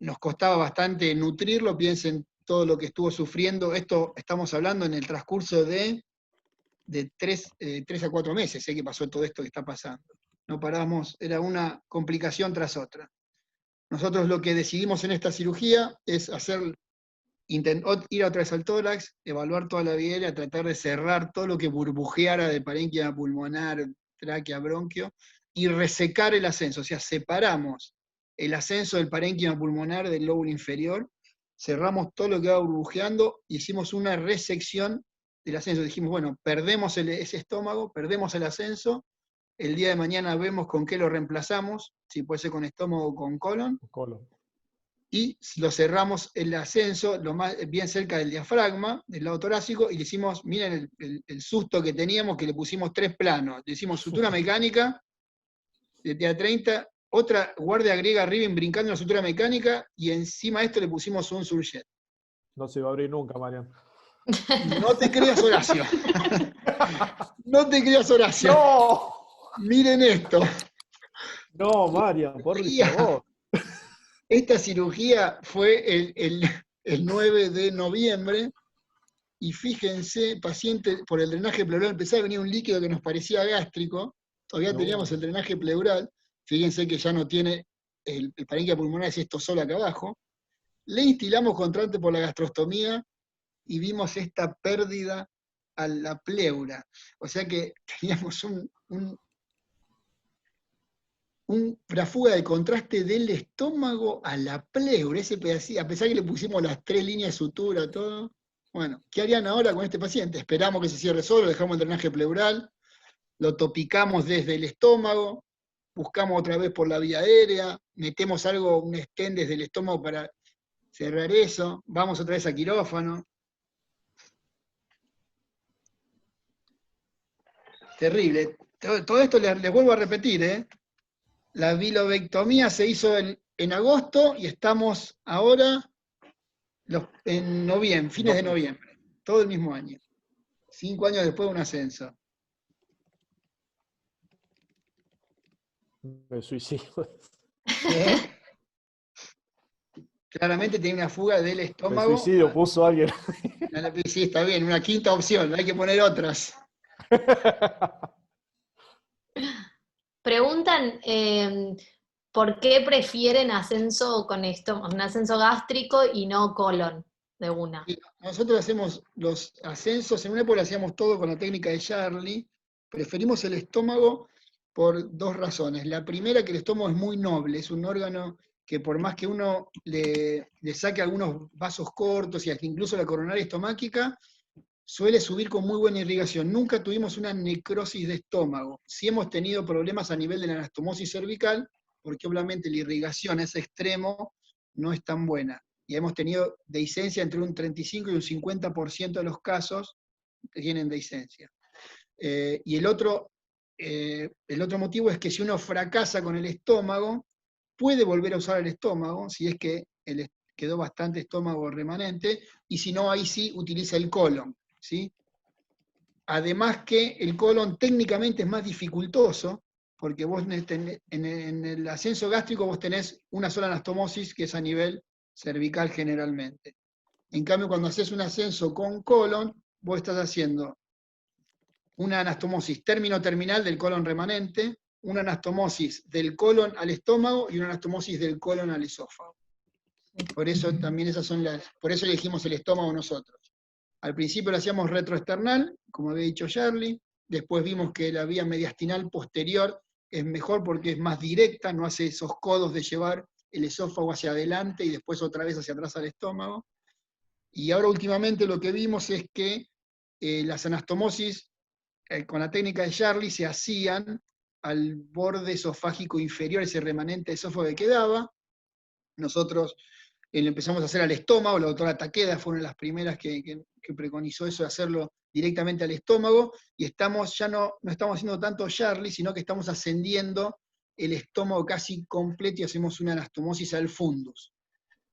nos costaba bastante nutrirlo, piensen todo lo que estuvo sufriendo. Esto estamos hablando en el transcurso de 3 a 4 meses, que pasó todo esto que está pasando. No parábamos, era una complicación tras otra. Nosotros lo que decidimos en esta cirugía es ir otra vez al tórax, evaluar toda la vía aérea, tratar de cerrar todo lo que burbujeara de parénquima pulmonar, tráquea, bronquio, y resecar el ascenso. O sea, separamos el ascenso del parénquima pulmonar del lóbulo inferior, cerramos todo lo que va burbujeando, y hicimos una resección del ascenso. Dijimos, bueno, perdemos ese estómago, perdemos el ascenso, el día de mañana vemos con qué lo reemplazamos, si puede ser con estómago o con colon. Y lo cerramos el ascenso bien cerca del diafragma, del lado torácico, y le hicimos, miren el susto que teníamos, que le pusimos 3 planos. Le hicimos sutura mecánica, de TA30, otra guardia griega arriba brincando en la sutura mecánica, y encima de esto le pusimos un surjet. No se va a abrir nunca, Marian. No te creas, Horacio. No te creas, Horacio. ¡No! Miren esto. No, Marian, por favor. Esta cirugía fue el 9 de noviembre, y fíjense, paciente, por el drenaje pleural empezaba a venir un líquido que nos parecía gástrico, todavía teníamos el drenaje pleural, fíjense que ya no tiene el parénquima pulmonar, es esto solo acá abajo. Le instilamos contraste por la gastrostomía y vimos esta pérdida a la pleura. O sea que teníamos una fuga de contraste del estómago a la pleura, ese pedacito, a pesar que le pusimos las 3 líneas de sutura, todo. Bueno, ¿qué harían ahora con este paciente? Esperamos que se cierre solo, dejamos el drenaje pleural, lo topicamos desde el estómago, buscamos otra vez por la vía aérea, metemos un stent desde el estómago para cerrar eso, vamos otra vez a quirófano. Terrible. Todo esto les vuelvo a repetir, ¿eh? La bilobectomía se hizo en agosto y estamos ahora en noviembre, fines de noviembre, todo el mismo año. 5 años después de un ascenso. Me suicido. ¿Eh? Claramente tiene una fuga del estómago. Me suicidio, puso alguien. Sí, está bien, una quinta opción, hay que poner otras. Preguntan por qué prefieren ascenso con un ascenso gástrico y no colon de una. Sí, nosotros hacemos los ascensos, en una época hacíamos todo con la técnica de Charlie, preferimos el estómago por 2 razones. La primera, que el estómago es muy noble, es un órgano que por más que uno le saque algunos vasos cortos y hasta incluso la coronaria estomáquica, suele subir con muy buena irrigación. Nunca tuvimos una necrosis de estómago. Sí hemos tenido problemas a nivel de la anastomosis cervical, porque obviamente la irrigación a ese extremo no es tan buena. Y hemos tenido dehiscencia entre un 35 y un 50% de los casos que tienen dehiscencia. Y el otro motivo es que si uno fracasa con el estómago, puede volver a usar el estómago, si es que quedó bastante estómago remanente, y si no, ahí sí utiliza el colon, ¿sí? Además que el colon técnicamente es más dificultoso, porque vos en el ascenso gástrico vos tenés una sola anastomosis, que es a nivel cervical generalmente. En cambio, cuando haces un ascenso con colon, vos estás haciendo una anastomosis término-terminal del colon remanente, una anastomosis del colon al estómago y una anastomosis del colon al esófago. Por eso también por eso elegimos el estómago nosotros. Al principio lo hacíamos retroesternal, como había dicho Charlie, después vimos que la vía mediastinal posterior es mejor porque es más directa, no hace esos codos de llevar el esófago hacia adelante y después otra vez hacia atrás al estómago. Y ahora últimamente lo que vimos es que las anastomosis con la técnica de Charlie se hacían al borde esofágico inferior, ese remanente esófago que quedaba. Nosotros lo empezamos a hacer al estómago, la doctora Takeda fue una de las primeras que preconizó eso de hacerlo directamente al estómago, y ya no estamos haciendo tanto Charlie, sino que estamos ascendiendo el estómago casi completo y hacemos una anastomosis al fundus,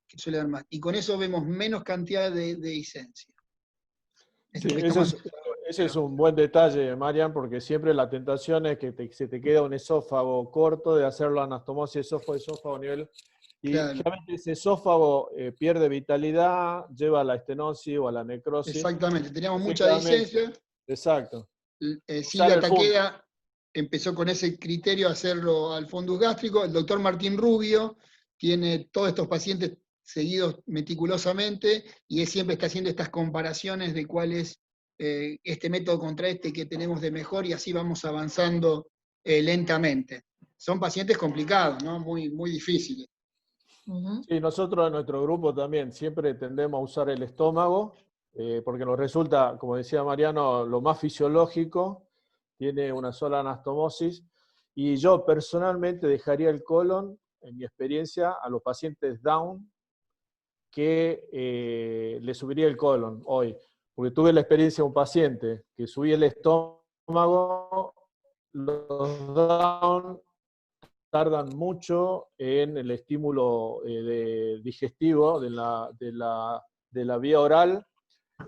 que suele dar más. Y con eso vemos menos cantidad de disencia. Sí, ese es un buen detalle, Marian, porque siempre la tentación es que se te queda un esófago corto de hacer la anastomosis esófago a nivel. Y claro, generalmente ese esófago pierde vitalidad, lleva a la estenosis o a la necrosis. exactamente, teníamos mucha disencia. Exacto. Silvia Takeda empezó con ese criterio a hacerlo al fundus gástrico. El doctor Martín Rubio tiene todos estos pacientes seguidos meticulosamente y él siempre está haciendo estas comparaciones de cuál es este método contra este que tenemos de mejor, y así vamos avanzando lentamente. Son pacientes complicados, ¿no? Muy, muy difíciles. Sí, nosotros en nuestro grupo también siempre tendemos a usar el estómago, porque nos resulta, como decía Mariano, lo más fisiológico, tiene una sola anastomosis, y yo personalmente dejaría el colon, en mi experiencia, a los pacientes Down, que le subiría el colon hoy, porque tuve la experiencia de un paciente que subía el estómago, los Down tardan mucho en el estímulo digestivo de la vía oral,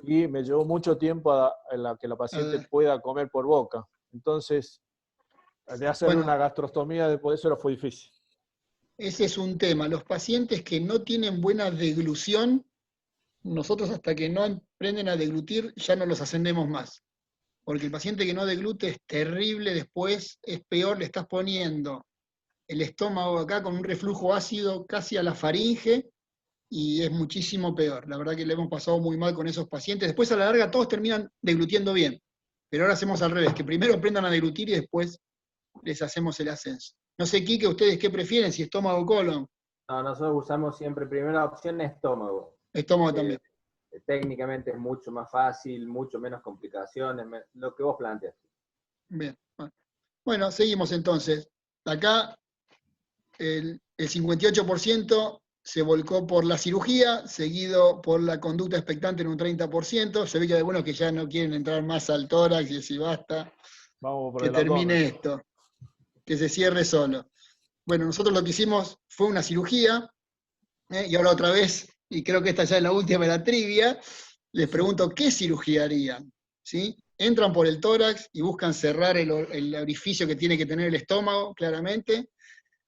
y me llevó mucho tiempo a la que la paciente pueda comer por boca. Entonces, de hacer una gastrostomía después de eso fue difícil. Ese es un tema. Los pacientes que no tienen buena deglución, nosotros hasta que no aprenden a deglutir ya no los ascendemos más. Porque el paciente que no deglute es terrible, después es peor, le estás poniendo el estómago acá con un reflujo ácido casi a la faringe, y es muchísimo peor. La verdad que le hemos pasado muy mal con esos pacientes. Después a la larga todos terminan deglutiendo bien, pero ahora hacemos al revés, que primero aprendan a deglutir y después les hacemos el ascenso. No sé, Quique, ¿ustedes qué prefieren? Si estómago o colon. No, nosotros usamos siempre primera opción estómago. Estómago también. Técnicamente es mucho más fácil, mucho menos complicaciones, lo que vos planteas. Bien. Bueno, seguimos entonces. Acá el 58% se volcó por la cirugía, seguido por la conducta expectante en un 30%. Se ve que hay algunos que ya no quieren entrar más al tórax y decir basta, vamos por que termine esto, que se cierre solo. Bueno, nosotros lo que hicimos fue una cirugía, y ahora otra vez, y creo que esta ya es la última de la trivia, les pregunto qué cirugía harían, ¿sí? Entran por el tórax y buscan cerrar el orificio que tiene que tener el estómago, claramente.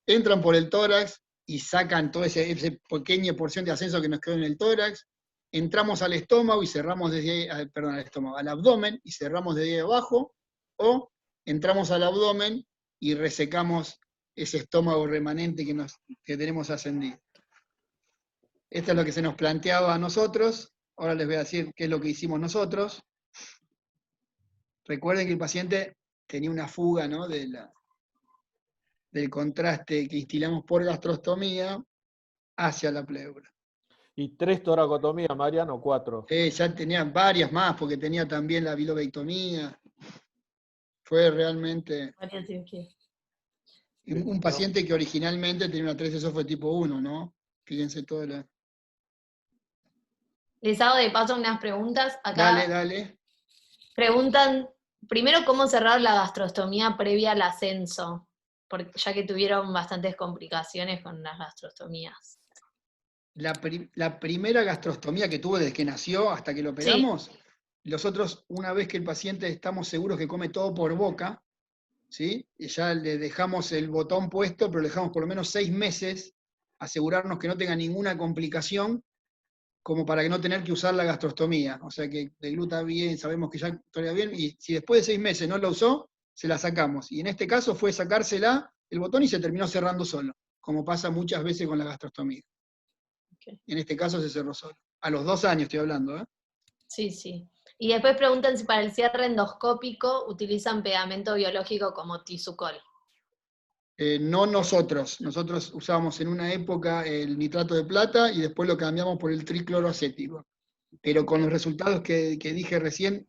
Entran por el tórax y sacan toda esa pequeña porción de ascenso que nos quedó en el tórax. Entramos al estómago y cerramos desde ahí, al abdomen y cerramos desde ahí abajo, o entramos al abdomen y resecamos ese estómago remanente que tenemos ascendido. Esto es lo que se nos planteaba a nosotros. Ahora les voy a decir qué es lo que hicimos nosotros. Recuerden que el paciente tenía una fuga, ¿no?, del contraste que instilamos por gastrostomía hacia la pleura. ¿Y 3 toracotomías, Mariano, o 4? Ya tenía varias más, porque tenía también la bilobectomía. Fue realmente un paciente que originalmente tenía una 3 esófago tipo 1, ¿no? Fíjense todo lo... Les hago de paso unas preguntas. Acá Dale. preguntan, primero, ¿cómo cerrar la gastrostomía previa al ascenso? Ya que tuvieron bastantes complicaciones con las gastrostomías. La primera gastrostomía que tuvo desde que nació hasta que lo operamos, nosotros, una vez que el paciente estamos seguros que come todo por boca, ¿sí? Y ya le dejamos el botón puesto, pero le dejamos por lo menos 6 meses, asegurarnos que no tenga ninguna complicación, como para que no tener que usar la gastrostomía. O sea que degluta bien, sabemos que ya estaría bien, y si después de 6 meses no la usó, se la sacamos. Y en este caso fue sacársela el botón y se terminó cerrando solo, como pasa muchas veces con la gastrostomía. Okay. En este caso se cerró solo. A los 2 años estoy hablando, ¿eh? Sí. Y después preguntan si para el cierre endoscópico utilizan pegamento biológico como Tissucol. No nosotros usábamos en una época el nitrato de plata y después lo cambiamos por el tricloroacético. Pero con los resultados que dije recién,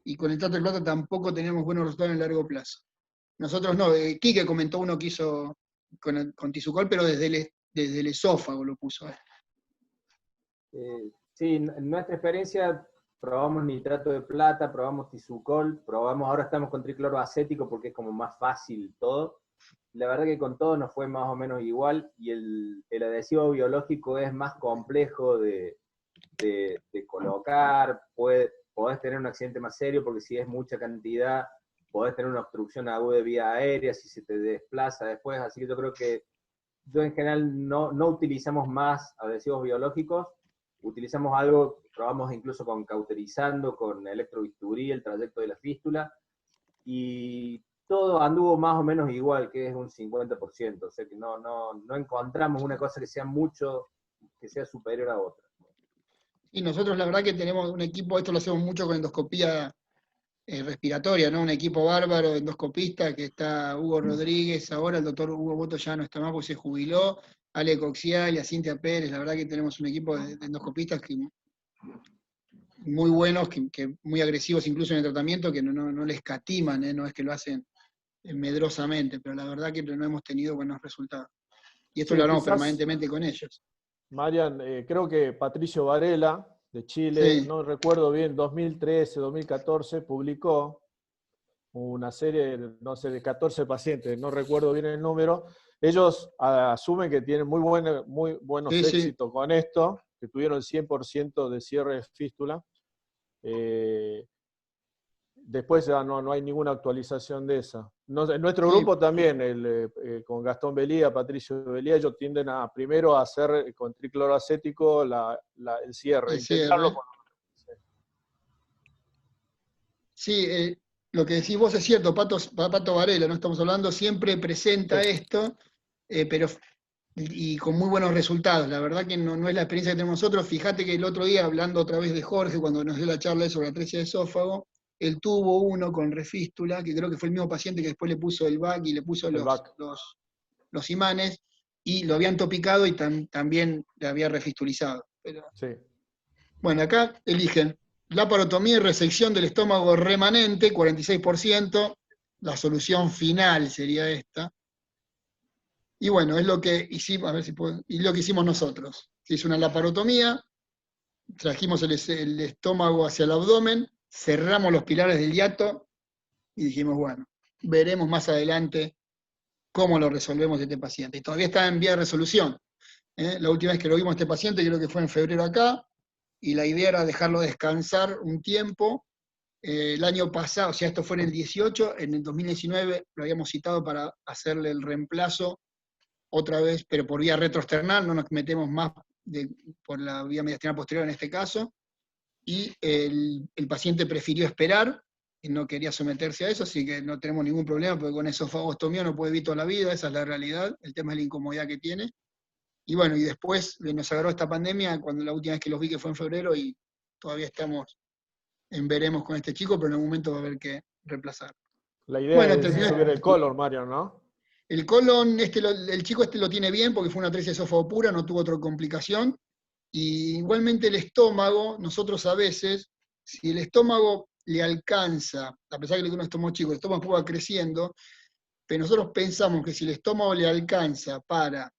y con el nitrato de plata tampoco teníamos buenos resultados en el largo plazo. Nosotros no, Quique comentó uno que hizo con Tissucol, pero desde el esófago lo puso. Sí, en nuestra experiencia probamos nitrato de plata, probamos Tissucol, ahora estamos con tricloroacético porque es como más fácil todo. La verdad que con todo nos fue más o menos igual, y el adhesivo biológico es más complejo de colocar, podés tener un accidente más serio porque si es mucha cantidad, podés tener una obstrucción aguda de vía aérea si se te desplaza después, así que yo creo que yo en general no utilizamos más adhesivos biológicos, utilizamos algo, probamos incluso con cauterizando, con electrobisturí, el trayecto de la fístula, y todo anduvo más o menos igual, que es un 50%, o sea que no encontramos una cosa que sea que sea superior a otra. Y nosotros la verdad que tenemos un equipo, esto lo hacemos mucho con endoscopía respiratoria, ¿no? Un equipo bárbaro de endoscopistas, que está Hugo Rodríguez ahora, el doctor Hugo Boto ya no está más porque se jubiló, Ale Coxial y a Cintia Pérez, la verdad que tenemos un equipo de endoscopistas muy buenos, que muy agresivos incluso en el tratamiento, que no les escatiman, no es que lo hacen medrosamente, pero la verdad que no hemos tenido buenos resultados. Y esto Sí, lo hablamos quizás, permanentemente con ellos. Marian, creo que Patricio Varela, de Chile, Sí. no recuerdo bien, 2013, 2014, publicó una serie, no sé, de 14 pacientes, no recuerdo bien el número. Ellos asumen que tienen muy buenos Sí, sí. éxitos con esto, que tuvieron el 100% de cierre de fístula. Después ya no hay ninguna actualización de esa. En nuestro Sí. grupo también, con Gastón Belía, Patricio Belía, ellos tienden a primero a hacer con tricloroacético el cierre. El cierre. Sí, lo que decís vos es cierto, Pato Varela, no estamos hablando, siempre presenta esto, pero y con muy buenos resultados. La verdad que no es la experiencia que tenemos nosotros. Fíjate que el otro día, hablando otra vez de Jorge, cuando nos dio la charla sobre la atresia de esófago, él tuvo uno con refístula, que creo que fue el mismo paciente que después le puso el VAC y le puso los imanes, y lo habían topicado y también le había refistulizado. Pero, sí. Bueno, acá eligen laparotomía y resección del estómago remanente, 46%, la solución final sería esta. Y bueno, es lo que hicimos, a ver si puedo, y lo que hicimos nosotros. Se hizo una laparotomía, trajimos el estómago hacia el abdomen, cerramos los pilares del hiato y dijimos, bueno, veremos más adelante cómo lo resolvemos este paciente. Y todavía está en vía de resolución. La última vez que lo vimos a este paciente, creo que fue en febrero acá, y la idea era dejarlo descansar un tiempo. El año pasado, o sea, esto fue en el 18, en el 2019 lo habíamos citado para hacerle el reemplazo otra vez, pero por vía retroesternal, no nos metemos más por la vía mediastinal posterior en este caso, y el paciente prefirió esperar, y no quería someterse a eso, así que no tenemos ningún problema, porque con esofagostomía no puede vivir toda la vida, esa es la realidad, el tema es la incomodidad que tiene. Y bueno, y después nos agarró esta pandemia, cuando la última vez que los vi que fue en febrero, y todavía estamos en veremos con este chico, pero en algún momento va a haber que reemplazar. La idea es subir el colon, Mario, ¿no? El colon, el chico lo tiene bien porque fue una atresia de esófago pura, no tuvo otra complicación. Y igualmente el estómago, nosotros a veces, si el estómago le alcanza, a pesar de que uno estómago chico, el estómago va creciendo, pero nosotros pensamos que si el estómago le alcanza para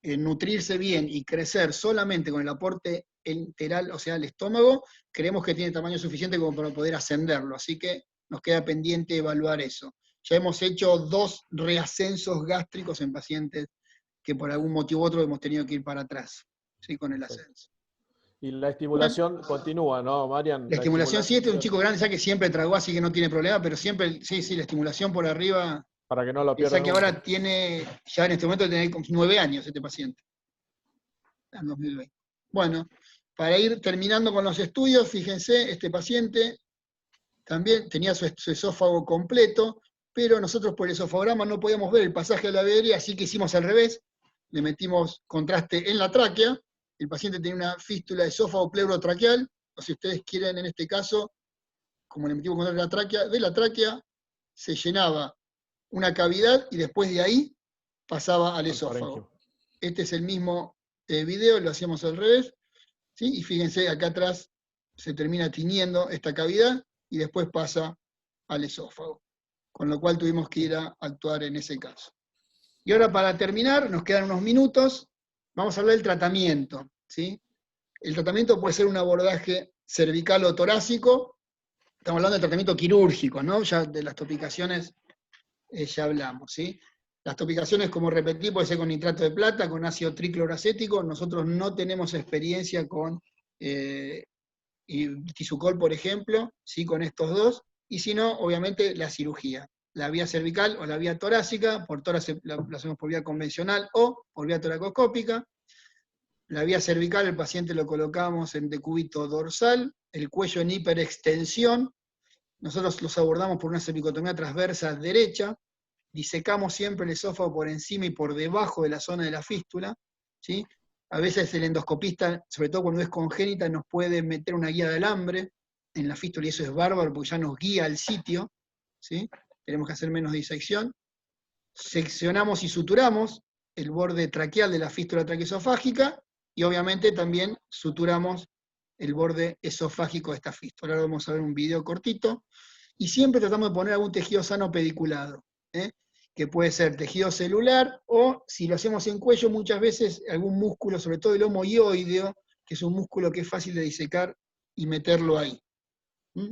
nutrirse bien y crecer solamente con el aporte enteral, o sea, el estómago, creemos que tiene tamaño suficiente como para poder ascenderlo. Así que nos queda pendiente evaluar eso. Ya hemos hecho 2 reascensos gástricos en pacientes que por algún motivo u otro hemos tenido que ir para atrás, ¿sí? Con el ascenso. Y la estimulación continúa, ¿no, Marian? La estimulación sí, este es un chico grande, ya que siempre tragó, así que no tiene problema, pero siempre, sí, la estimulación por arriba. Para que no lo pierda. Pensá que ahora tiene, ya en este momento tiene 9 años este paciente. En 2020. Bueno, para ir terminando con los estudios, fíjense, este paciente también tenía su esófago completo, pero nosotros por el esofagograma no podíamos ver el pasaje de la arteria, así que hicimos al revés, le metimos contraste en la tráquea, el paciente tenía una fístula esófago pleurotraqueal, o si ustedes quieren, en este caso, como le metimos con la tráquea, de la tráquea se llenaba una cavidad y después de ahí pasaba al esófago. Este es el mismo video, lo hacíamos al revés, ¿sí? Y fíjense, acá atrás se termina tiñendo esta cavidad y después pasa al esófago. Con lo cual tuvimos que ir a actuar en ese caso. Y ahora para terminar, nos quedan unos minutos, vamos a hablar del tratamiento, ¿sí? El tratamiento puede ser un abordaje cervical o torácico, estamos hablando de tratamiento quirúrgico, ¿no? Ya de las topicaciones ya hablamos, ¿sí? Las topicaciones, como repetí, puede ser con nitrato de plata, con ácido tricloroacético. Nosotros no tenemos experiencia con Tissucol, por ejemplo, sí, con estos dos, y si no, obviamente, la cirugía. La vía cervical o la vía torácica, por tórax la hacemos por vía convencional o por vía toracoscópica. La vía cervical, el paciente lo colocamos en decúbito dorsal, el cuello en hiperextensión. Nosotros los abordamos por una cervicotomía transversa derecha, disecamos siempre el esófago por encima y por debajo de la zona de la fístula, ¿sí? A veces el endoscopista, sobre todo cuando es congénita, nos puede meter una guía de alambre en la fístula y eso es bárbaro porque ya nos guía al sitio, ¿sí? Tenemos que hacer menos disección. Seccionamos y suturamos el borde traqueal de la fístula traqueosofágica y obviamente también suturamos el borde esofágico de esta fístula. Ahora vamos a ver un video cortito. Y siempre tratamos de poner algún tejido sano pediculado, que puede ser tejido celular, o si lo hacemos en cuello, muchas veces algún músculo, sobre todo el homoioideo, que es un músculo que es fácil de disecar y meterlo ahí.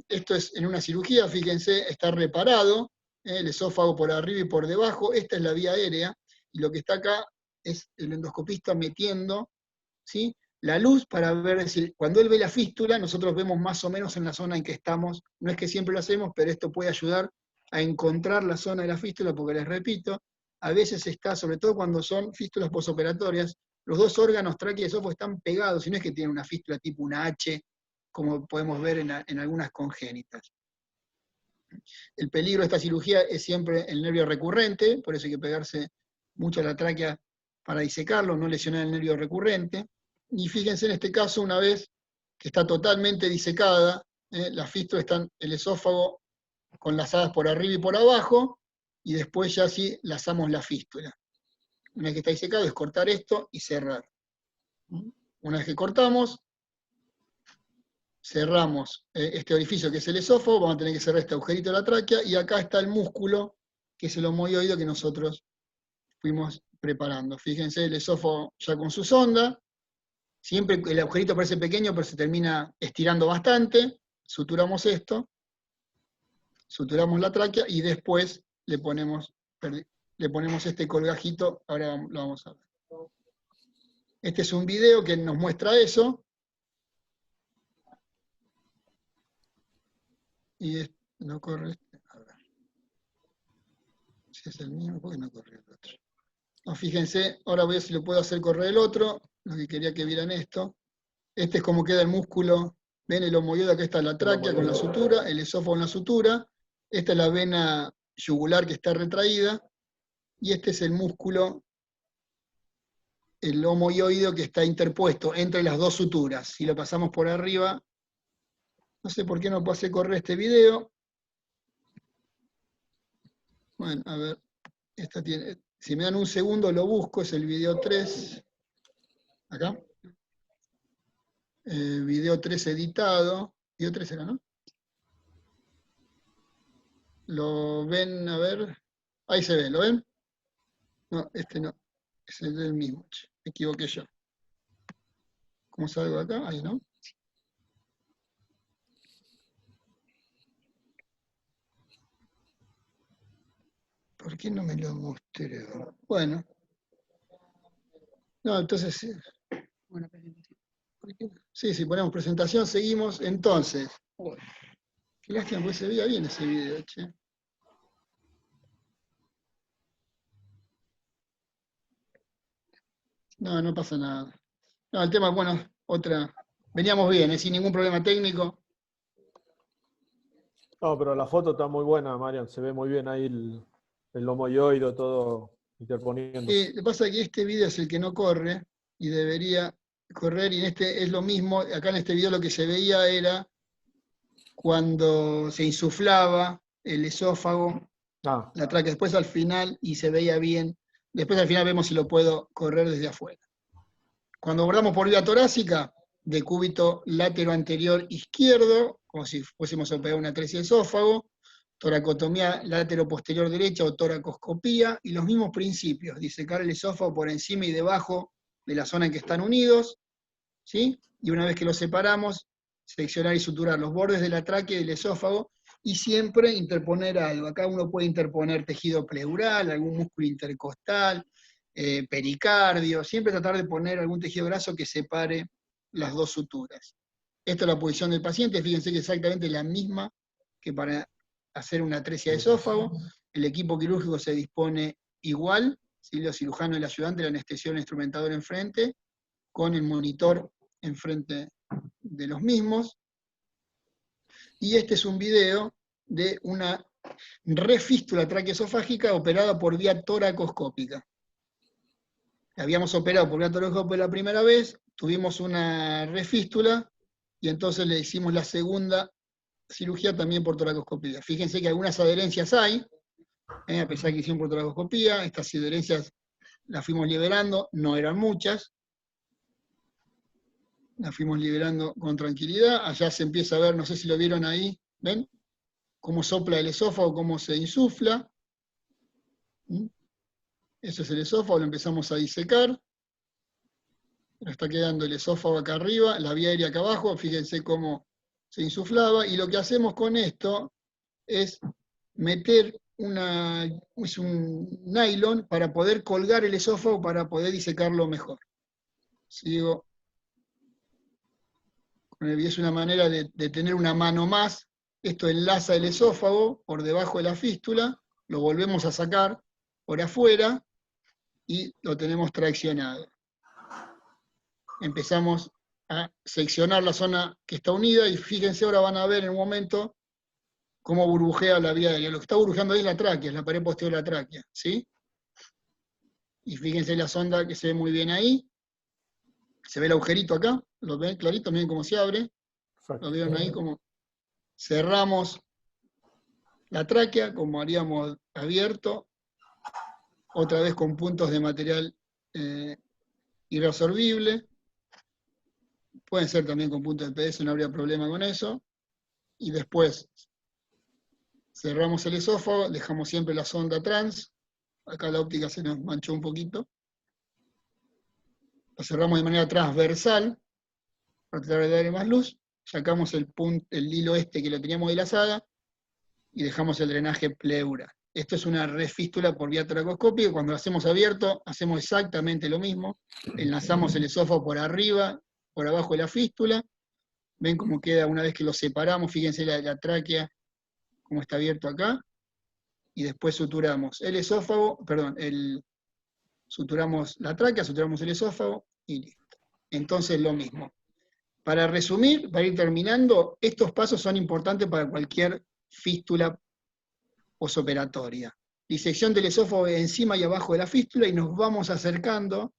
Esto es en una cirugía, fíjense, está reparado, el esófago por arriba y por debajo, esta es la vía aérea, y lo que está acá es el endoscopista metiendo, ¿sí?, la luz para ver, es decir, cuando él ve la fístula, nosotros vemos más o menos en la zona en que estamos, no es que siempre lo hacemos, pero esto puede ayudar a encontrar la zona de la fístula, porque les repito, a veces está, sobre todo cuando son fístulas posoperatorias, los dos órganos, tráquea y esófago, están pegados, y no es que tienen una fístula tipo una H, como podemos ver en algunas congénitas. El peligro de esta cirugía es siempre el nervio recurrente, por eso hay que pegarse mucho a la tráquea para disecarlo, no lesionar el nervio recurrente. Y fíjense en este caso, una vez que está totalmente disecada, la fístula está el esófago con las alas por arriba y por abajo, y después ya sí lazamos la fístula. Una vez que está disecado es cortar esto y cerrar. Una vez que cortamos, cerramos este orificio que es el esófago, vamos a tener que cerrar este agujerito de la tráquea, y acá está el músculo, que es el homoioideo que nosotros fuimos preparando. Fíjense el esófago ya con su sonda, siempre el agujerito parece pequeño, pero se termina estirando bastante, suturamos esto, suturamos la tráquea, y después le ponemos este colgajito, ahora lo vamos a ver. Este es un video que nos muestra eso, y no corre este, a ver. Si es el mismo, ¿por qué no corre el otro? No, fíjense, ahora voy a ver si lo puedo hacer correr el otro, lo que quería que vieran esto. Este es como queda el músculo, ven el homoioideo, acá está la tráquea con la sutura, el esófago en la sutura, esta es la vena yugular que está retraída, y este es el músculo, el homoioideo que está interpuesto entre las dos suturas. Si lo pasamos por arriba, no sé por qué no puedo hacer correr este video. Bueno, a ver, esta tiene, si me dan un segundo lo busco, es el video 3, acá. Video 3 editado, video 3 era, ¿no? Lo ven, a ver, ahí se ve, ¿lo ven? No, este no, es el mismo, me equivoqué yo. ¿Cómo salgo acá? Ahí, ¿no? ¿Por qué no me lo mostré? Bueno. No, entonces sí. Bueno, sí, si ponemos presentación, seguimos. Entonces, qué lástima, porque se veía bien ese video, che. No, no pasa nada. No, el tema, bueno, veníamos bien, sin ningún problema técnico. No, pero la foto está muy buena, Marian, se ve muy bien ahí el homoioideo todo interponiendo. Lo que pasa es que este video es el que no corre, y debería correr, y en este es lo mismo. Acá en este video lo que se veía era cuando se insuflaba el esófago, la tráquea, después al final, y se veía bien. Después al final vemos si lo puedo correr desde afuera. Cuando abordamos por vía torácica, decúbito látero anterior izquierdo, como si fuésemos a operar una atresia de esófago, toracotomía látero posterior derecha o toracoscopía, y los mismos principios, disecar el esófago por encima y debajo de la zona en que están unidos, ¿sí? Y una vez que los separamos, seccionar y suturar los bordes de la tráquea y del esófago, y siempre interponer algo. Acá uno puede interponer tejido pleural, algún músculo intercostal, pericardio, siempre tratar de poner algún tejido graso que separe las dos suturas. Esta es la posición del paciente, fíjense que es exactamente la misma que para hacer una atresia de esófago. El equipo quirúrgico se dispone igual, ¿sí? Los cirujanos, el ayudante, el anestesiólogo, el instrumentador enfrente, con el monitor enfrente de los mismos. Y este es un video de una refístula traqueosofágica operada por vía toracoscópica. Habíamos operado por vía toracoscópica la primera vez, tuvimos una refístula, y entonces le hicimos la segunda cirugía también por toracoscopía. Fíjense que algunas adherencias hay, a pesar que hicimos por toracoscopía, estas adherencias las fuimos liberando, no eran muchas, las fuimos liberando con tranquilidad. Allá se empieza a ver, no sé si lo vieron ahí, ¿ven? Cómo sopla el esófago, cómo se insufla. Ese es el esófago, lo empezamos a disecar. Pero está quedando el esófago acá arriba, la vía aérea acá abajo, fíjense cómo se insuflaba, y lo que hacemos con esto es meter un nylon para poder colgar el esófago, para poder disecarlo mejor. Sigo. Es una manera de tener una mano más. Esto enlaza el esófago por debajo de la fístula, lo volvemos a sacar por afuera y lo tenemos traccionado. Empezamos a seccionar la zona que está unida, y fíjense, ahora van a ver en un momento cómo burbujea la vía aérea. Lo que está burbujeando ahí es la tráquea, es la pared posterior de la tráquea, ¿sí? Y fíjense la sonda que se ve muy bien ahí. Se ve el agujerito acá, lo ven clarito, miren cómo se abre. Lo vieron ahí como cerramos la tráquea, como haríamos abierto, otra vez con puntos de material irresorbible. Pueden ser también con puntos de PS, no habría problema con eso. Y después cerramos el esófago, dejamos siempre la sonda trans. Acá la óptica se nos manchó un poquito. Lo cerramos de manera transversal, para tratar de darle más luz. Sacamos el hilo que lo teníamos dilazada, y dejamos el drenaje pleural. Esto es una refístula por vía toracoscópica. Cuando lo hacemos abierto, hacemos exactamente lo mismo. Enlazamos el esófago por arriba, por abajo de la fístula. Ven cómo queda una vez que lo separamos. Fíjense la tráquea, cómo está abierto acá. Y después suturamos el esófago, suturamos la tráquea, suturamos el esófago, y listo. Entonces lo mismo. Para resumir, para ir terminando, estos pasos son importantes para cualquier fístula posoperatoria. Disección del esófago encima y abajo de la fístula, y nos vamos acercando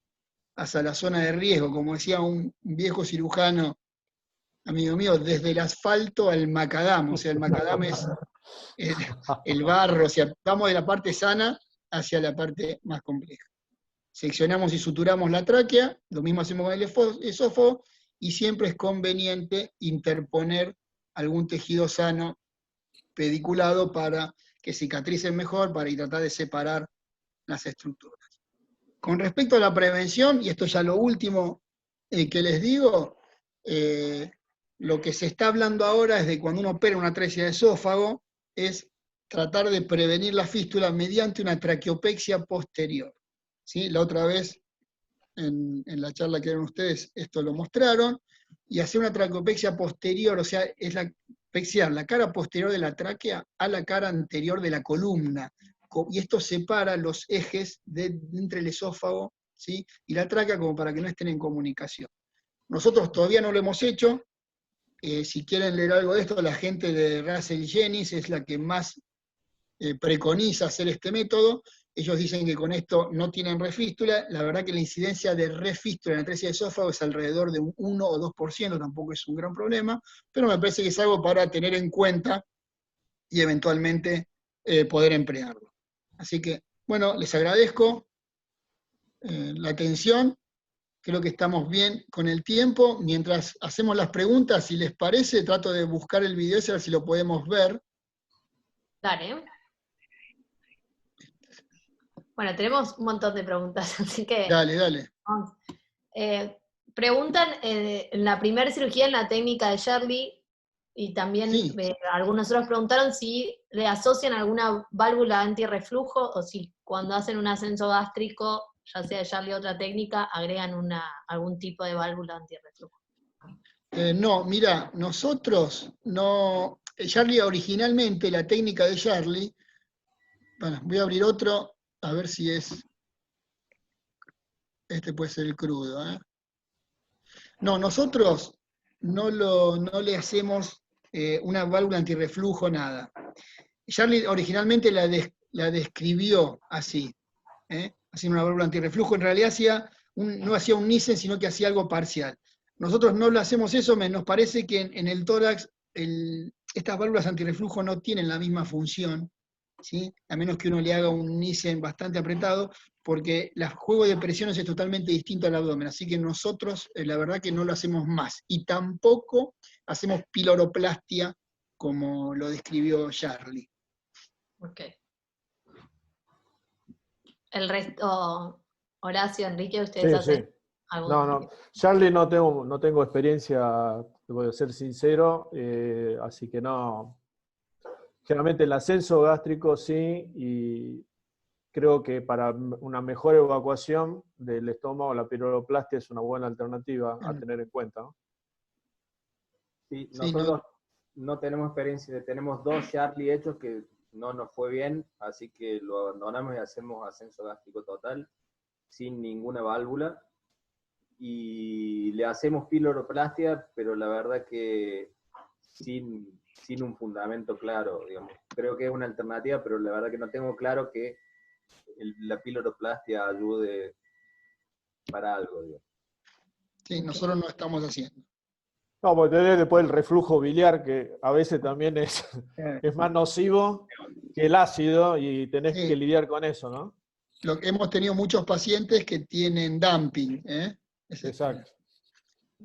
hacia la zona de riesgo, como decía un viejo cirujano, amigo mío, desde el asfalto al macadam. O sea, el macadam es el barro, o sea, vamos de la parte sana hacia la parte más compleja. Seccionamos y suturamos la tráquea, lo mismo hacemos con el esófago, y siempre es conveniente interponer algún tejido sano pediculado para que cicatricen mejor, para tratar de separar las estructuras. Con respecto a la prevención, y esto ya lo último que les digo, lo que se está hablando ahora es de cuando uno opera una atresia de esófago, es tratar de prevenir la fístula mediante una traqueopexia posterior. ¿Sí? La otra vez, en la charla que dieron ustedes, esto lo mostraron, y hacer una traqueopexia posterior, o sea, es pexiar la cara posterior de la tráquea a la cara anterior de la columna, y esto separa los ejes entre el esófago, ¿sí?, y la tráquea, como para que no estén en comunicación. Nosotros todavía no lo hemos hecho. Si quieren leer algo de esto, la gente de Russell Jennings es la que más preconiza hacer este método, Ellos dicen que con esto no tienen refístula. La verdad que la incidencia de refístula en atresia de esófago es alrededor de un 1 o 2%, tampoco es un gran problema, pero me parece que es algo para tener en cuenta y eventualmente poder emplearlo. Así que, bueno, les agradezco la atención. Creo que estamos bien con el tiempo. Mientras hacemos las preguntas, si les parece, trato de buscar el video ese, a ver si lo podemos ver. Dale. Bueno, tenemos un montón de preguntas, así que... Dale, dale. Vamos. Preguntan en la primera cirugía en la técnica de Shirley, y también Sí. algunos otros preguntaron si le asocian alguna válvula antirreflujo o si cuando hacen un ascenso gástrico, ya sea de Shirley o otra técnica, agregan algún tipo de válvula antirreflujo. No, mira, nosotros no... Shirley originalmente, la técnica de Shirley, bueno, voy a abrir otro, a ver si es... Este puede ser el crudo, ¿eh? No, nosotros no le hacemos una válvula antirreflujo, nada. Shirley originalmente la describió así, haciendo una válvula antirreflujo. En realidad no hacía un Nissen, sino que hacía algo parcial. Nosotros no lo hacemos eso, nos parece que en el tórax estas válvulas antirreflujo no tienen la misma función, ¿sí? A menos que uno le haga un Nissen bastante apretado, porque el juego de presiones es totalmente distinto al abdomen, así que nosotros la verdad que no lo hacemos más, y tampoco hacemos piloroplastia como lo describió Shirley. Ok. El resto, Horacio, Enrique, ¿ustedes hacen algún No, Shirley no tengo experiencia, voy a ser sincero, así que no. Generalmente el ascenso gástrico sí, y creo que para una mejor evacuación del estómago, la piloroplastia es una buena alternativa a tener en cuenta, ¿no? Sí, nosotros no tenemos experiencia, tenemos 2 Shirley hechos que no nos fue bien, así que lo abandonamos y hacemos ascenso gástrico total, sin ninguna válvula, y le hacemos piloroplastia, pero la verdad que sin un fundamento claro, digamos. Creo que es una alternativa, pero la verdad que no tengo claro que la piloroplastia ayude para algo, digamos. Sí, nosotros no estamos haciendo. No, porque tenés después el reflujo biliar, que a veces también es más nocivo que el ácido, y tenés que lidiar con eso, ¿no? Hemos tenido muchos pacientes que tienen dumping, ¿eh? Exacto.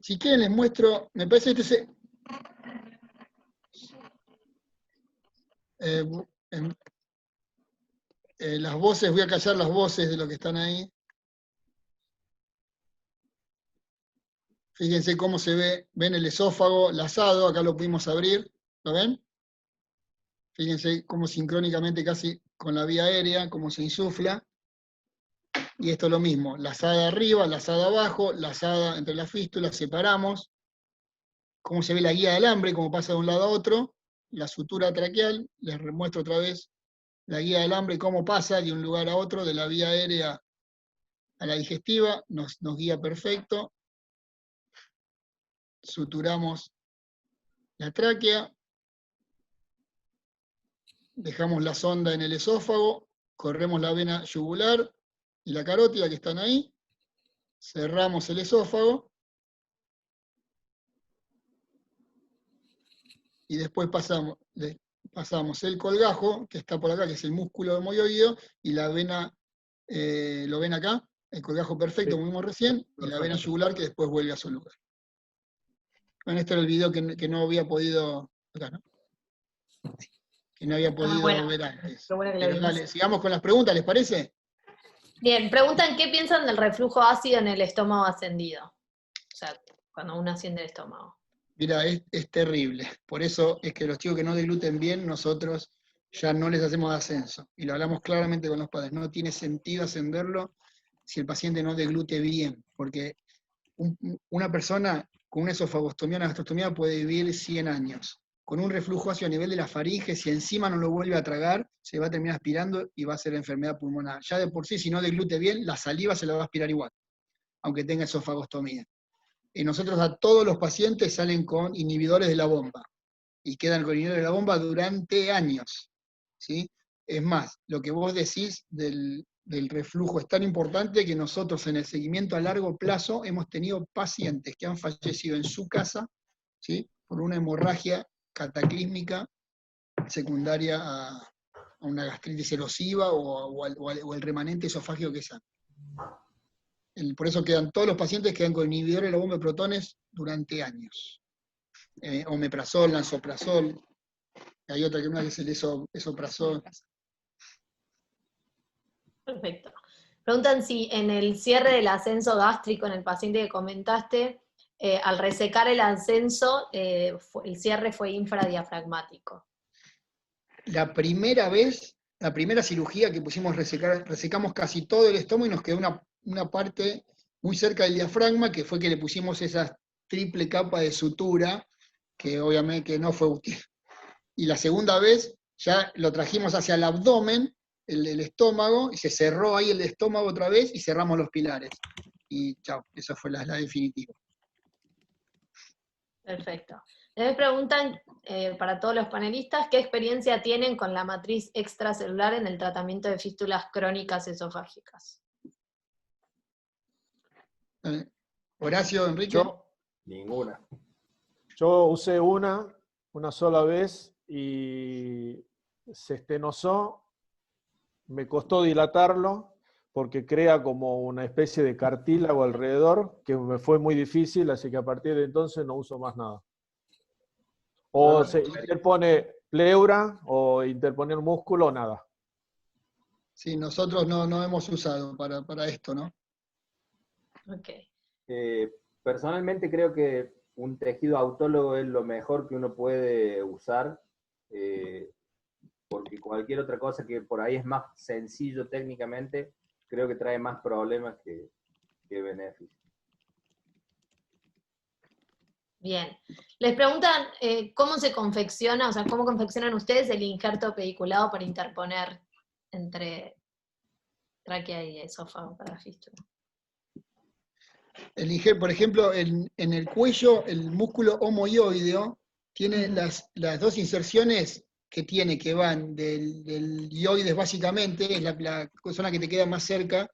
Si quieren les muestro, me parece que las voces, voy a callar las voces de lo que están ahí. Fíjense cómo se ve, ven el esófago lazado, acá lo pudimos abrir, ¿lo ven? Fíjense cómo sincrónicamente casi con la vía aérea, cómo se insufla. Y esto es lo mismo, lazada arriba, lazada abajo, lazada entre las fístulas, separamos. Cómo se ve la guía de alambre, cómo pasa de un lado a otro, la sutura traqueal, les muestro otra vez la guía de alambre, cómo pasa de un lugar a otro, de la vía aérea a la digestiva, nos guía perfecto. Suturamos la tráquea, dejamos la sonda en el esófago, corremos la vena yugular y la carótida que están ahí, cerramos el esófago, y después pasamos el colgajo, que está por acá, que es el músculo hemoioideo, y la vena, lo ven acá, el colgajo perfecto, como vimos recién, y la vena yugular que después vuelve a su lugar. Bueno, este era el video que no había podido, acá, ¿no? Que no había podido ver antes. Pero dale, sigamos con las preguntas, ¿les parece? Bien, preguntan qué piensan del reflujo ácido en el estómago ascendido. O sea, cuando uno asciende el estómago. Mira, es terrible. Por eso es que los chicos que no degluten bien, nosotros ya no les hacemos ascenso. Y lo hablamos claramente con los padres. No tiene sentido ascenderlo si el paciente no deglute bien. Porque una persona con una esofagostomía, una gastrostomía puede vivir 100 años. Con un reflujo ácido a nivel de la faringe, si encima no lo vuelve a tragar, se va a terminar aspirando y va a ser enfermedad pulmonar. Ya de por sí, si no deglute bien, la saliva se la va a aspirar igual, aunque tenga esofagostomía. Y nosotros a todos los pacientes salen con inhibidores de la bomba, y quedan con inhibidores de la bomba durante años, ¿sí? Es más, lo que vos decís del reflujo es tan importante que nosotros en el seguimiento a largo plazo hemos tenido pacientes que han fallecido en su casa, ¿sí?, por una hemorragia cataclísmica secundaria a una gastritis erosiva o el remanente esofágico que sale. Por eso todos los pacientes quedan con inhibidores de la bomba de protones durante años. Omeprazol, lansoprazol, hay otra que es el esoprazol. Perfecto. Preguntan si en el cierre del ascenso gástrico en el paciente que comentaste, al resecar el ascenso, el cierre fue infradiafragmático. La primera cirugía que pusimos resecamos casi todo el estómago y nos quedó una parte muy cerca del diafragma, que fue que le pusimos esa triple capa de sutura, que obviamente que no fue útil. Y la segunda vez ya lo trajimos hacia el abdomen, el estómago, y se cerró ahí el estómago otra vez y cerramos los pilares. Y chao, esa fue la definitiva. Perfecto. Me preguntan, para todos los panelistas, ¿qué experiencia tienen con la matriz extracelular en el tratamiento de fístulas crónicas esofágicas? Horacio, Enrique. Ninguna. Yo usé una sola vez y se estenosó, me costó dilatarlo porque crea como una especie de cartílago alrededor, que me fue muy difícil, así que a partir de entonces no uso más nada. O se interpone pleura, o interponer músculo, o nada. Sí, nosotros no hemos usado para esto, ¿no? Ok. Personalmente creo que un tejido autólogo es lo mejor que uno puede usar, porque cualquier otra cosa que por ahí es más sencillo técnicamente, creo que trae más problemas que beneficios. Bien. Les preguntan cómo se confecciona, o sea, cómo confeccionan ustedes el injerto pediculado para interponer entre tráquea y esófago para la fístula. Por ejemplo, en el cuello, el músculo homoioideo tiene las dos inserciones que van del ioides básicamente, es la zona que te queda más cerca.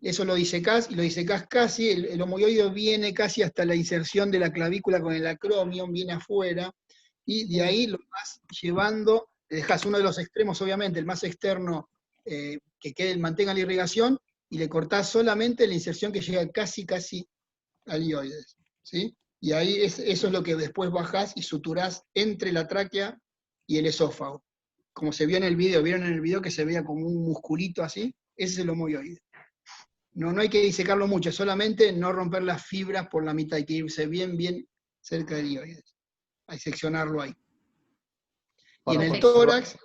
Eso lo disecás, y lo disecás casi, el homoioideo viene casi hasta la inserción de la clavícula con el acromion, viene afuera, y de ahí lo vas llevando, dejás uno de los extremos, obviamente, el más externo, que mantenga la irrigación, y le cortás solamente la inserción que llega casi al ioides, ¿sí? Y ahí eso es lo que después bajás y suturás entre la tráquea y el esófago. Como se vio en el video, ¿vieron en el video que se veía como un musculito así? Ese es el homoioide. No hay que disecarlo mucho, solamente no romper las fibras por la mitad, hay que irse bien cerca del ioides. Hay que seccionarlo ahí. Y en el tórax,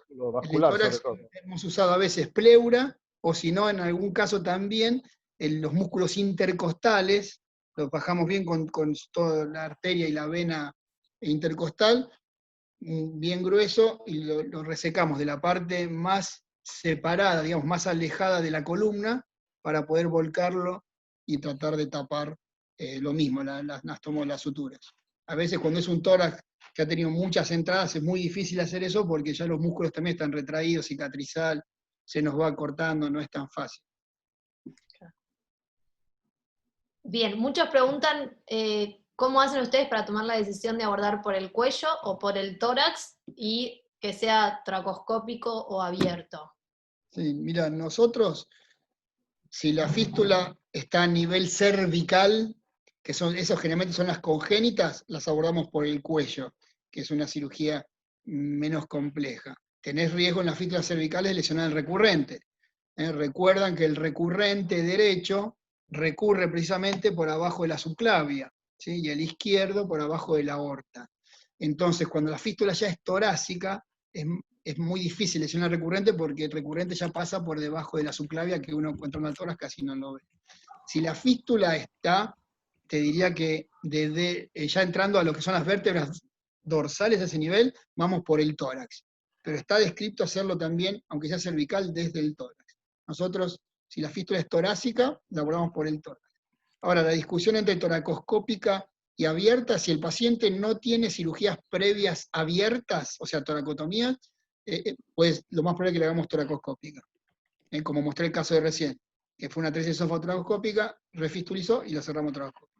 hemos usado a veces pleura, o si no, en algún caso también, los músculos intercostales, los bajamos bien con toda la arteria y la vena intercostal, bien grueso, y lo resecamos de la parte más separada, digamos, más alejada de la columna, para poder volcarlo y tratar de tapar lo mismo, las suturas. A veces cuando es un tórax que ha tenido muchas entradas es muy difícil hacer eso porque ya los músculos también están retraídos, cicatrizal, se nos va cortando, no es tan fácil. Bien, muchos preguntan cómo hacen ustedes para tomar la decisión de abordar por el cuello o por el tórax y que sea tracoscópico o abierto. Sí, mira, nosotros, si la fístula está a nivel cervical, que esos generalmente son las congénitas, las abordamos por el cuello, que es una cirugía menos compleja. Tenés riesgo en las fístulas cervicales de lesionar el recurrente. Recuerdan que el recurrente derecho recurre precisamente por abajo de la subclavia, ¿sí? Y el izquierdo por abajo de la aorta. Entonces, cuando la fístula ya es torácica, es muy difícil lesionar recurrente porque el recurrente ya pasa por debajo de la subclavia, que uno encuentra en el tórax casi no lo ve. Si la fístula está, te diría que desde ya entrando a lo que son las vértebras dorsales a ese nivel, vamos por el tórax. Pero está descrito hacerlo también, aunque sea cervical, desde el tórax. Nosotros, si la fístula es torácica, la abordamos por el tórax. Ahora, la discusión entre toracoscópica y abierta, si el paciente no tiene cirugías previas abiertas, o sea, toracotomías, pues lo más probable es que le hagamos toracoscópica. Como mostré el caso de recién, que fue una atresia esófago toracoscópica, refistulizó y la cerramos toracoscópica.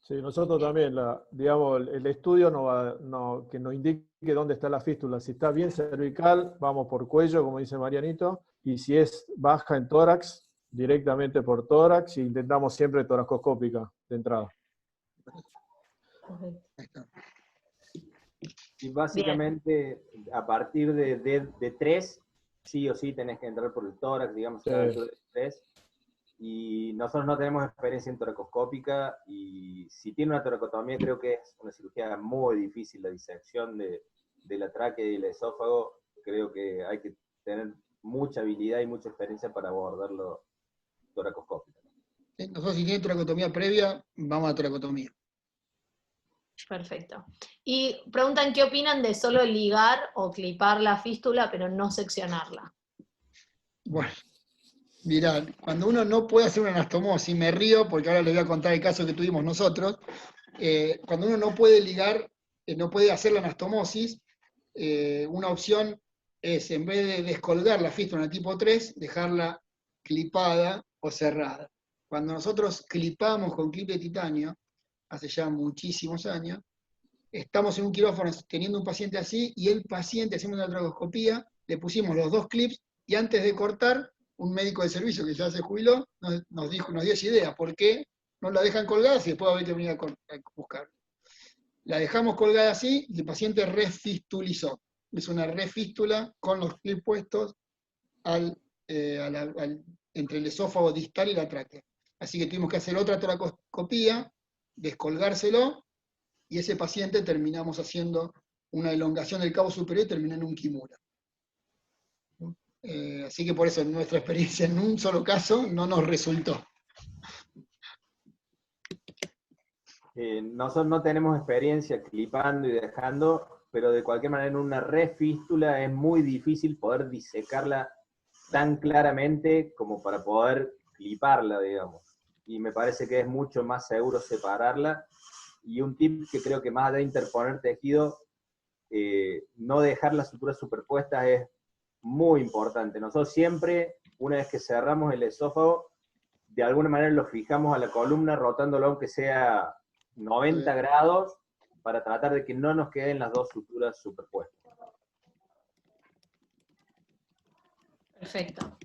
Sí, nosotros también, digamos, el estudio que nos indique dónde está la fístula. Si está bien cervical, vamos por cuello, como dice Marianito, y si es baja en tórax, directamente por tórax, y intentamos siempre toracoscópica de entrada. Ahí está. Y básicamente, a partir de 3, sí o sí tenés que entrar por el tórax, digamos, Sí. a la altura de 3. Y nosotros no tenemos experiencia en toracoscópica, y si tiene una toracotomía creo que es una cirugía muy difícil, la disección de la tráquea y el esófago. Creo que hay que tener mucha habilidad y mucha experiencia para abordarlo toracoscópica. Nosotros si tiene toracotomía previa, vamos a toracotomía. Perfecto. Y preguntan qué opinan de solo ligar o clipar la fístula, pero no seccionarla. Bueno, mirá, cuando uno no puede hacer una anastomosis, me río porque ahora les voy a contar el caso que tuvimos nosotros, cuando uno no puede ligar, no puede hacer la anastomosis, una opción es, en vez de descolgar la fístula en el tipo 3, dejarla clipada o cerrada. Cuando nosotros clipamos con clip de titanio, hace ya muchísimos años, estamos en un quirófano teniendo un paciente así, y el paciente, haciendo una tracoscopía, le pusimos los 2 clips, y antes de cortar, un médico de servicio que ya se jubiló, nos dio esa idea, ¿por qué no la dejan colgada si después va a haber que venir a buscar? La dejamos colgada así, y el paciente refistulizó. Es una refístula con los clips puestos entre el esófago distal y la tráquea. Así que tuvimos que hacer otra toracoscopía, descolgárselo, y ese paciente terminamos haciendo una elongación del cabo superior y terminó en un kimura. Así que por eso nuestra experiencia en un solo caso no nos resultó. Nosotros no tenemos experiencia clipando y dejando, pero de cualquier manera en una refístula es muy difícil poder disecarla tan claramente como para poder cliparla, digamos. Y me parece que es mucho más seguro separarla. Y un tip que creo que más allá de interponer tejido, no dejar las suturas superpuestas es muy importante. Nosotros siempre, una vez que cerramos el esófago, de alguna manera lo fijamos a la columna, rotándolo aunque sea 90 grados, para tratar de que no nos queden las 2 suturas superpuestas. Perfecto.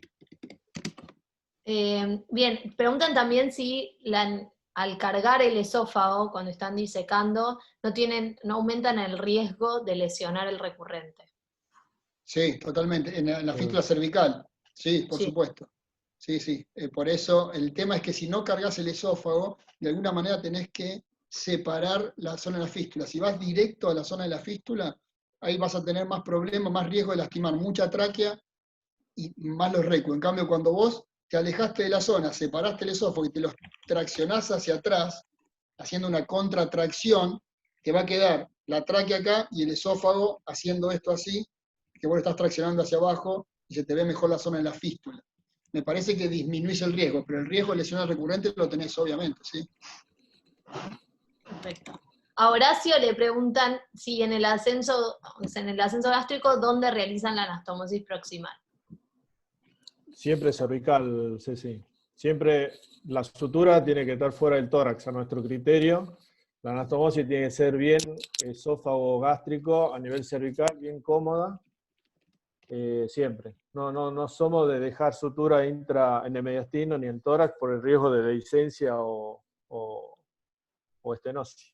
Bien, preguntan también si al cargar el esófago, cuando están disecando, no aumentan el riesgo de lesionar el recurrente. Sí, totalmente. En la fístula cervical, sí, por supuesto. Sí, sí. Por eso el tema es que si no cargas el esófago, de alguna manera tenés que separar la zona de la fístula. Si vas directo a la zona de la fístula, ahí vas a tener más problemas, más riesgo de lastimar mucha tráquea y más los recus. En cambio, cuando vos te alejaste de la zona, separaste el esófago y te los traccionás hacia atrás, haciendo una contratracción, te va a quedar la tráquea acá y el esófago haciendo esto así, que vos lo estás traccionando hacia abajo y se te ve mejor la zona de la fístula. Me parece que disminuís el riesgo, pero el riesgo de lesiones recurrentes lo tenés obviamente, ¿sí? Perfecto. A Horacio le preguntan si en el ascenso gástrico, ¿dónde realizan la anastomosis proximal? Siempre cervical, sí. Siempre la sutura tiene que estar fuera del tórax, a nuestro criterio. La anastomosis tiene que ser bien esófago gástrico, a nivel cervical, bien cómoda. Siempre. No somos de dejar sutura en el mediastino ni en tórax por el riesgo de dehiscencia o estenosis.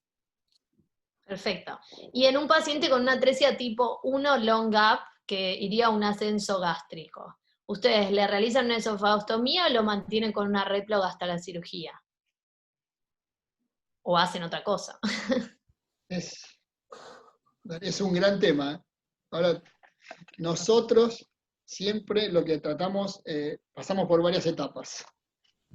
Perfecto. Y en un paciente con una atresia tipo 1 long gap, que iría a un ascenso gástrico, ¿ustedes le realizan una esofagostomía o lo mantienen con una réploga hasta la cirugía? ¿O hacen otra cosa? Es un gran tema, ¿eh? Ahora, nosotros siempre lo que tratamos, pasamos por varias etapas.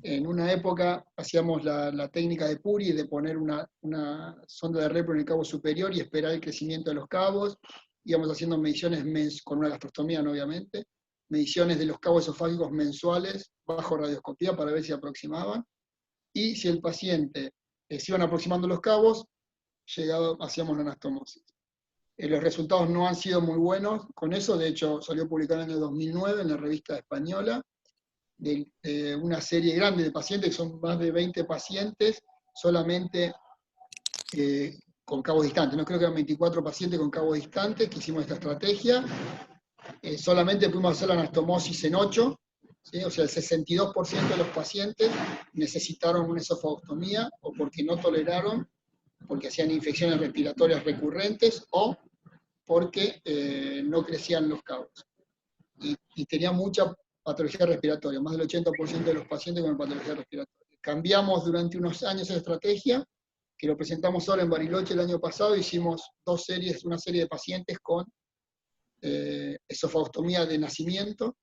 En una época hacíamos la técnica de Puri, de poner una sonda de repro en el cabo superior y esperar el crecimiento de los cabos. Íbamos haciendo mediciones con una gastrostomía, ¿no? Obviamente, mediciones de los cabos esofágicos mensuales bajo radioscopía para ver si aproximaban. Y si el paciente se iban aproximando los cabos, hacíamos la anastomosis. Los resultados no han sido muy buenos con eso, de hecho salió publicado en el año 2009 en la revista española, de una serie grande de pacientes, que son más de 20 pacientes, solamente con cabo distante. No creo que eran 24 pacientes con cabo distante que hicimos esta estrategia. Solamente pudimos hacer la anastomosis en 8, ¿sí? O sea, el 62% de los pacientes necesitaron una esofagostomía o porque no toleraron, porque hacían infecciones respiratorias recurrentes o porque no crecían los cabos. Y tenía mucha patología respiratoria, más del 80% de los pacientes con patología respiratoria. Cambiamos durante unos años esa estrategia, que lo presentamos ahora en Bariloche el año pasado, hicimos una serie de pacientes con esofagostomía de nacimiento.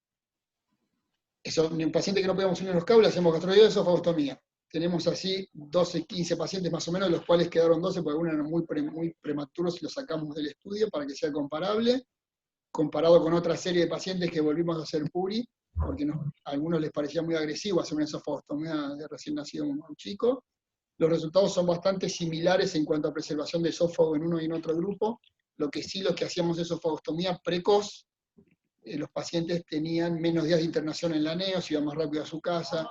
Un paciente que no podíamos unir los cabos, le hacemos gastrostomía de esofagostomía. Tenemos así 12, 15 pacientes más o menos, de los cuales quedaron 12, porque algunos eran muy prematuros y los sacamos del estudio para que sea comparable, comparado con otra serie de pacientes que volvimos a hacer PURI, porque a algunos les parecía muy agresivo hacer una esofagostomía de recién nacido un chico. Los resultados son bastante similares en cuanto a preservación de esófago en uno y en otro grupo. Lo que hacíamos de esofagostomía precoz, los pacientes tenían menos días de internación en la NEO, se iban más rápido a su casa,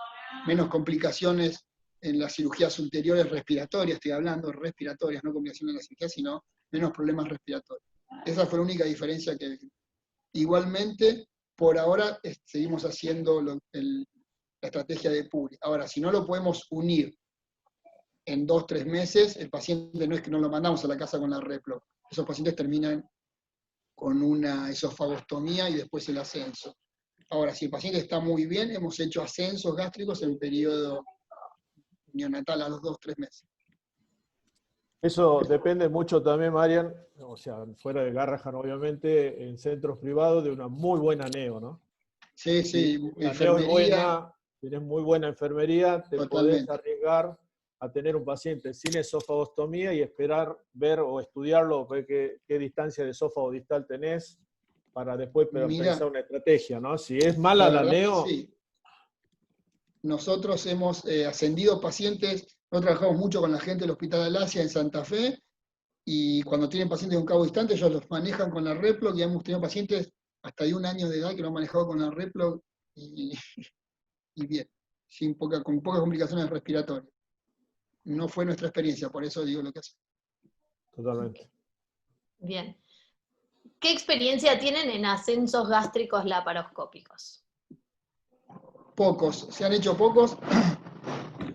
menos complicaciones en las cirugías ulteriores respiratorias, estoy hablando respiratorias, no complicaciones en la cirugía, sino menos problemas respiratorios. Esa fue la única diferencia que vimos. Igualmente, por ahora seguimos haciendo la estrategia de PURI. Ahora, si no lo podemos unir en 2-3 meses, el paciente no es que no lo mandamos a la casa con la Replo. Esos pacientes terminan con una esofagostomía y después el ascenso. Ahora, si el paciente está muy bien, hemos hecho ascensos gástricos en el periodo neonatal a los 2-3 meses. Eso depende mucho también, Marian, o sea, fuera de Garrahan, obviamente, en centros privados, de una muy buena neo, ¿no? Sí, Si la neo es buena, tienes muy buena enfermería, te podés arriesgar a tener un paciente sin esofagostomía y esperar, ver o estudiarlo, ver qué distancia de esófago distal tenés, para después pensar una estrategia, ¿no? Si es mala la neo... Sí. Nosotros hemos ascendido pacientes, nosotros trabajamos mucho con la gente del Hospital Alasia en Santa Fe, y cuando tienen pacientes con cabo distante, ellos los manejan con la Replo, y hemos tenido pacientes hasta de 1 año de edad que lo han manejado con la Replo, y bien, con pocas complicaciones respiratorias. No fue nuestra experiencia, por eso digo lo que hacemos. Totalmente. Bien. ¿Qué experiencia tienen en ascensos gástricos laparoscópicos? Pocos, se han hecho pocos,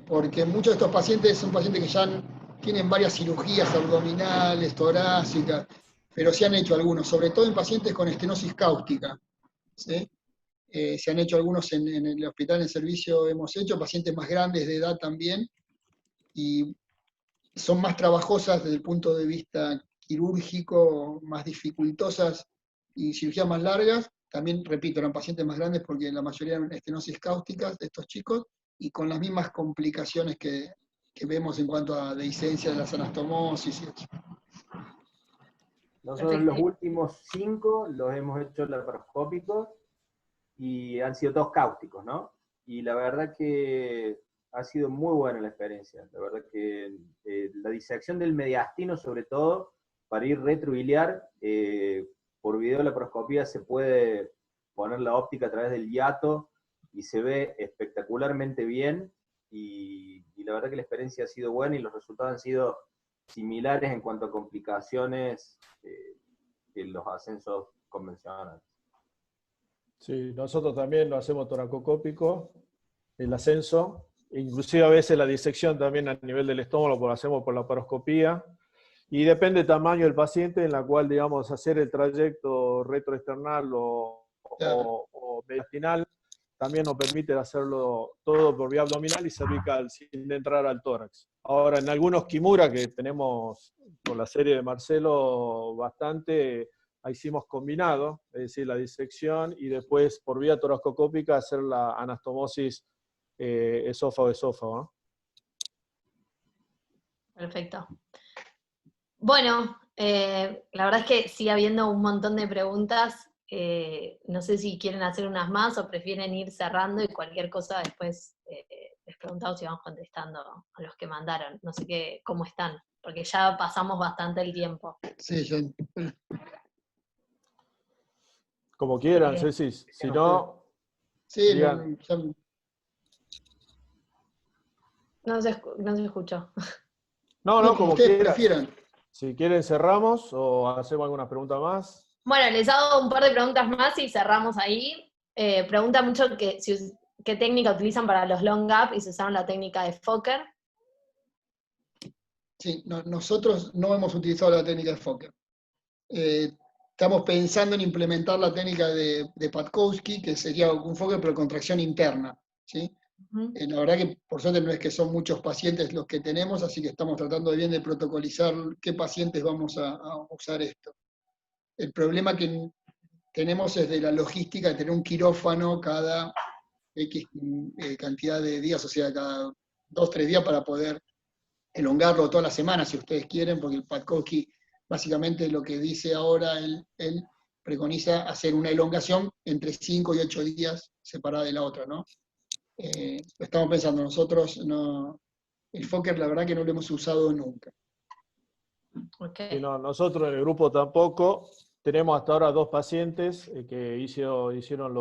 porque muchos de estos pacientes son pacientes que ya tienen varias cirugías abdominales, torácicas, pero se han hecho algunos, sobre todo en pacientes con estenosis cáustica, ¿sí? Se han hecho algunos en el hospital en servicio, hemos hecho pacientes más grandes de edad también, y son más trabajosas desde el punto de vista quirúrgico, más dificultosas y cirugías más largas. También, repito, eran pacientes más grandes porque la mayoría eran estenosis cáusticas de estos chicos, y con las mismas complicaciones que vemos en cuanto a dehiscencia de las anastomosis y eso. Nosotros los últimos 5 los hemos hecho laparoscópicos y han sido todos cáusticos, ¿no? Y la verdad que ha sido muy buena la experiencia. La verdad que la disección del mediastino, sobre todo, para ir retrobiliar, por videolaparoscopía se puede poner la óptica a través del hiato y se ve espectacularmente bien, y la verdad que la experiencia ha sido buena y los resultados han sido similares en cuanto a complicaciones que los ascensos convencionales. Sí, nosotros también lo hacemos toracocópico, el ascenso, inclusive a veces la disección también a nivel del estómago lo hacemos por la laparoscopía, y depende del tamaño del paciente, en la cual, digamos, hacer el trayecto retroesternal o mediastinal también nos permite hacerlo todo por vía abdominal y cervical, sin entrar al tórax. Ahora, en algunos Kimura que tenemos por la serie de Marcelo bastante, hicimos combinado, es decir, la disección y después por vía toracocópica hacer la anastomosis esófago-esófago, ¿no? Perfecto. Bueno, la verdad es que sigue habiendo un montón de preguntas. No sé si quieren hacer unas más o prefieren ir cerrando, y cualquier cosa después les preguntamos y vamos contestando a los que mandaron. No sé cómo están, porque ya pasamos bastante el tiempo. Sí, Como quieran, Ceci. Si no, Sí, digan. No se escuchó. No, como como ustedes quieran. prefieran. Si quieren cerramos o hacemos alguna pregunta más. Bueno, les hago un par de preguntas más y cerramos ahí. Pregunta mucho qué técnica utilizan para los long gap y si usaron la técnica de Fokker. Sí, nosotros no hemos utilizado la técnica de Fokker. Estamos pensando en implementar la técnica de Patkowski, que sería un Fokker pero con tracción interna, ¿sí? La verdad que por suerte no es que son muchos pacientes los que tenemos, así que estamos tratando bien de protocolizar qué pacientes vamos a usar esto. El problema que tenemos es de la logística de tener un quirófano cada X cantidad de días, o sea, cada 2-3 días para poder elongarlo toda la semana, si ustedes quieren, porque el Patkowski básicamente lo que dice ahora, él preconiza hacer una elongación entre 5 y 8 días separada de la otra, ¿no? Estamos pensando, nosotros el Fokker la verdad que no lo hemos usado nunca. Okay. Y no, nosotros en el grupo tampoco. Tenemos hasta ahora 2 pacientes que hicieron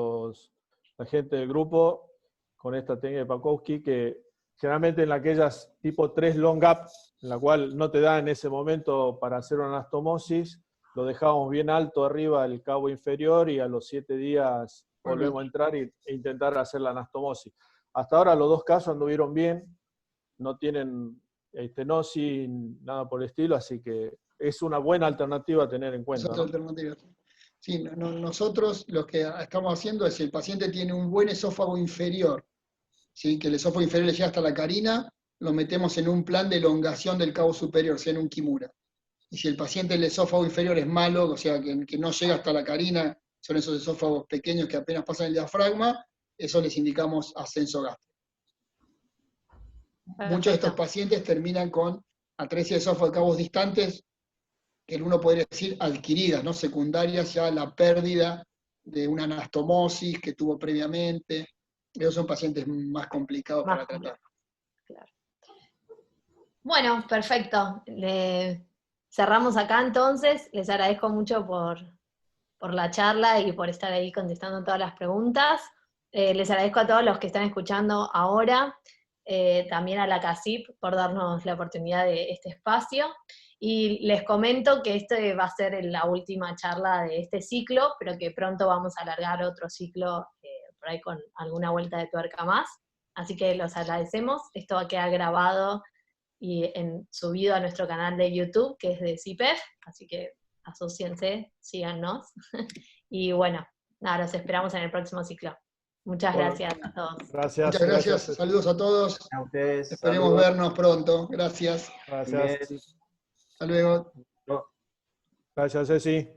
la gente del grupo con esta técnica de Patkowski, que generalmente en aquellas tipo 3 long gap, en la cual no te da en ese momento para hacer una anastomosis, lo dejamos bien alto arriba del cabo inferior y a los 7 días volvemos a entrar e intentar hacer la anastomosis. Hasta ahora los 2 casos anduvieron bien, no tienen estenosis, nada por el estilo, así que es una buena alternativa a tener en cuenta, ¿no? Sí, nosotros lo que estamos haciendo es, si el paciente tiene un buen esófago inferior, ¿sí? Que el esófago inferior le llega hasta la carina, lo metemos en un plan de elongación del cabo superior, sea en un Kimura. Y si el paciente el esófago inferior es malo, o sea, que no llega hasta la carina, son esos esófagos pequeños que apenas pasan el diafragma, eso les indicamos ascenso gástrico. Muchos de estos pacientes terminan con atresia de esófago de cabos distantes, que uno podría decir adquiridas, no secundarias, ya la pérdida de una anastomosis que tuvo previamente. Esos son pacientes más complicados para tratar. Claro. Bueno, perfecto. Cerramos acá entonces. Les agradezco mucho por la charla y por estar ahí contestando todas las preguntas. Les agradezco a todos los que están escuchando ahora, también a la CACIP por darnos la oportunidad de este espacio. Y les comento que este va a ser la última charla de este ciclo, pero que pronto vamos a alargar otro ciclo por ahí con alguna vuelta de tuerca más. Así que los agradecemos. Esto va a quedar grabado y subido a nuestro canal de YouTube, que es de CIPEF, así que asóciense, síganos. Y bueno, nada, los esperamos en el próximo ciclo. Muchas gracias a todos. Gracias. Muchas gracias. Saludos a todos. A ustedes. Esperemos vernos pronto. Gracias. Gracias. Hasta luego. Gracias, Ceci.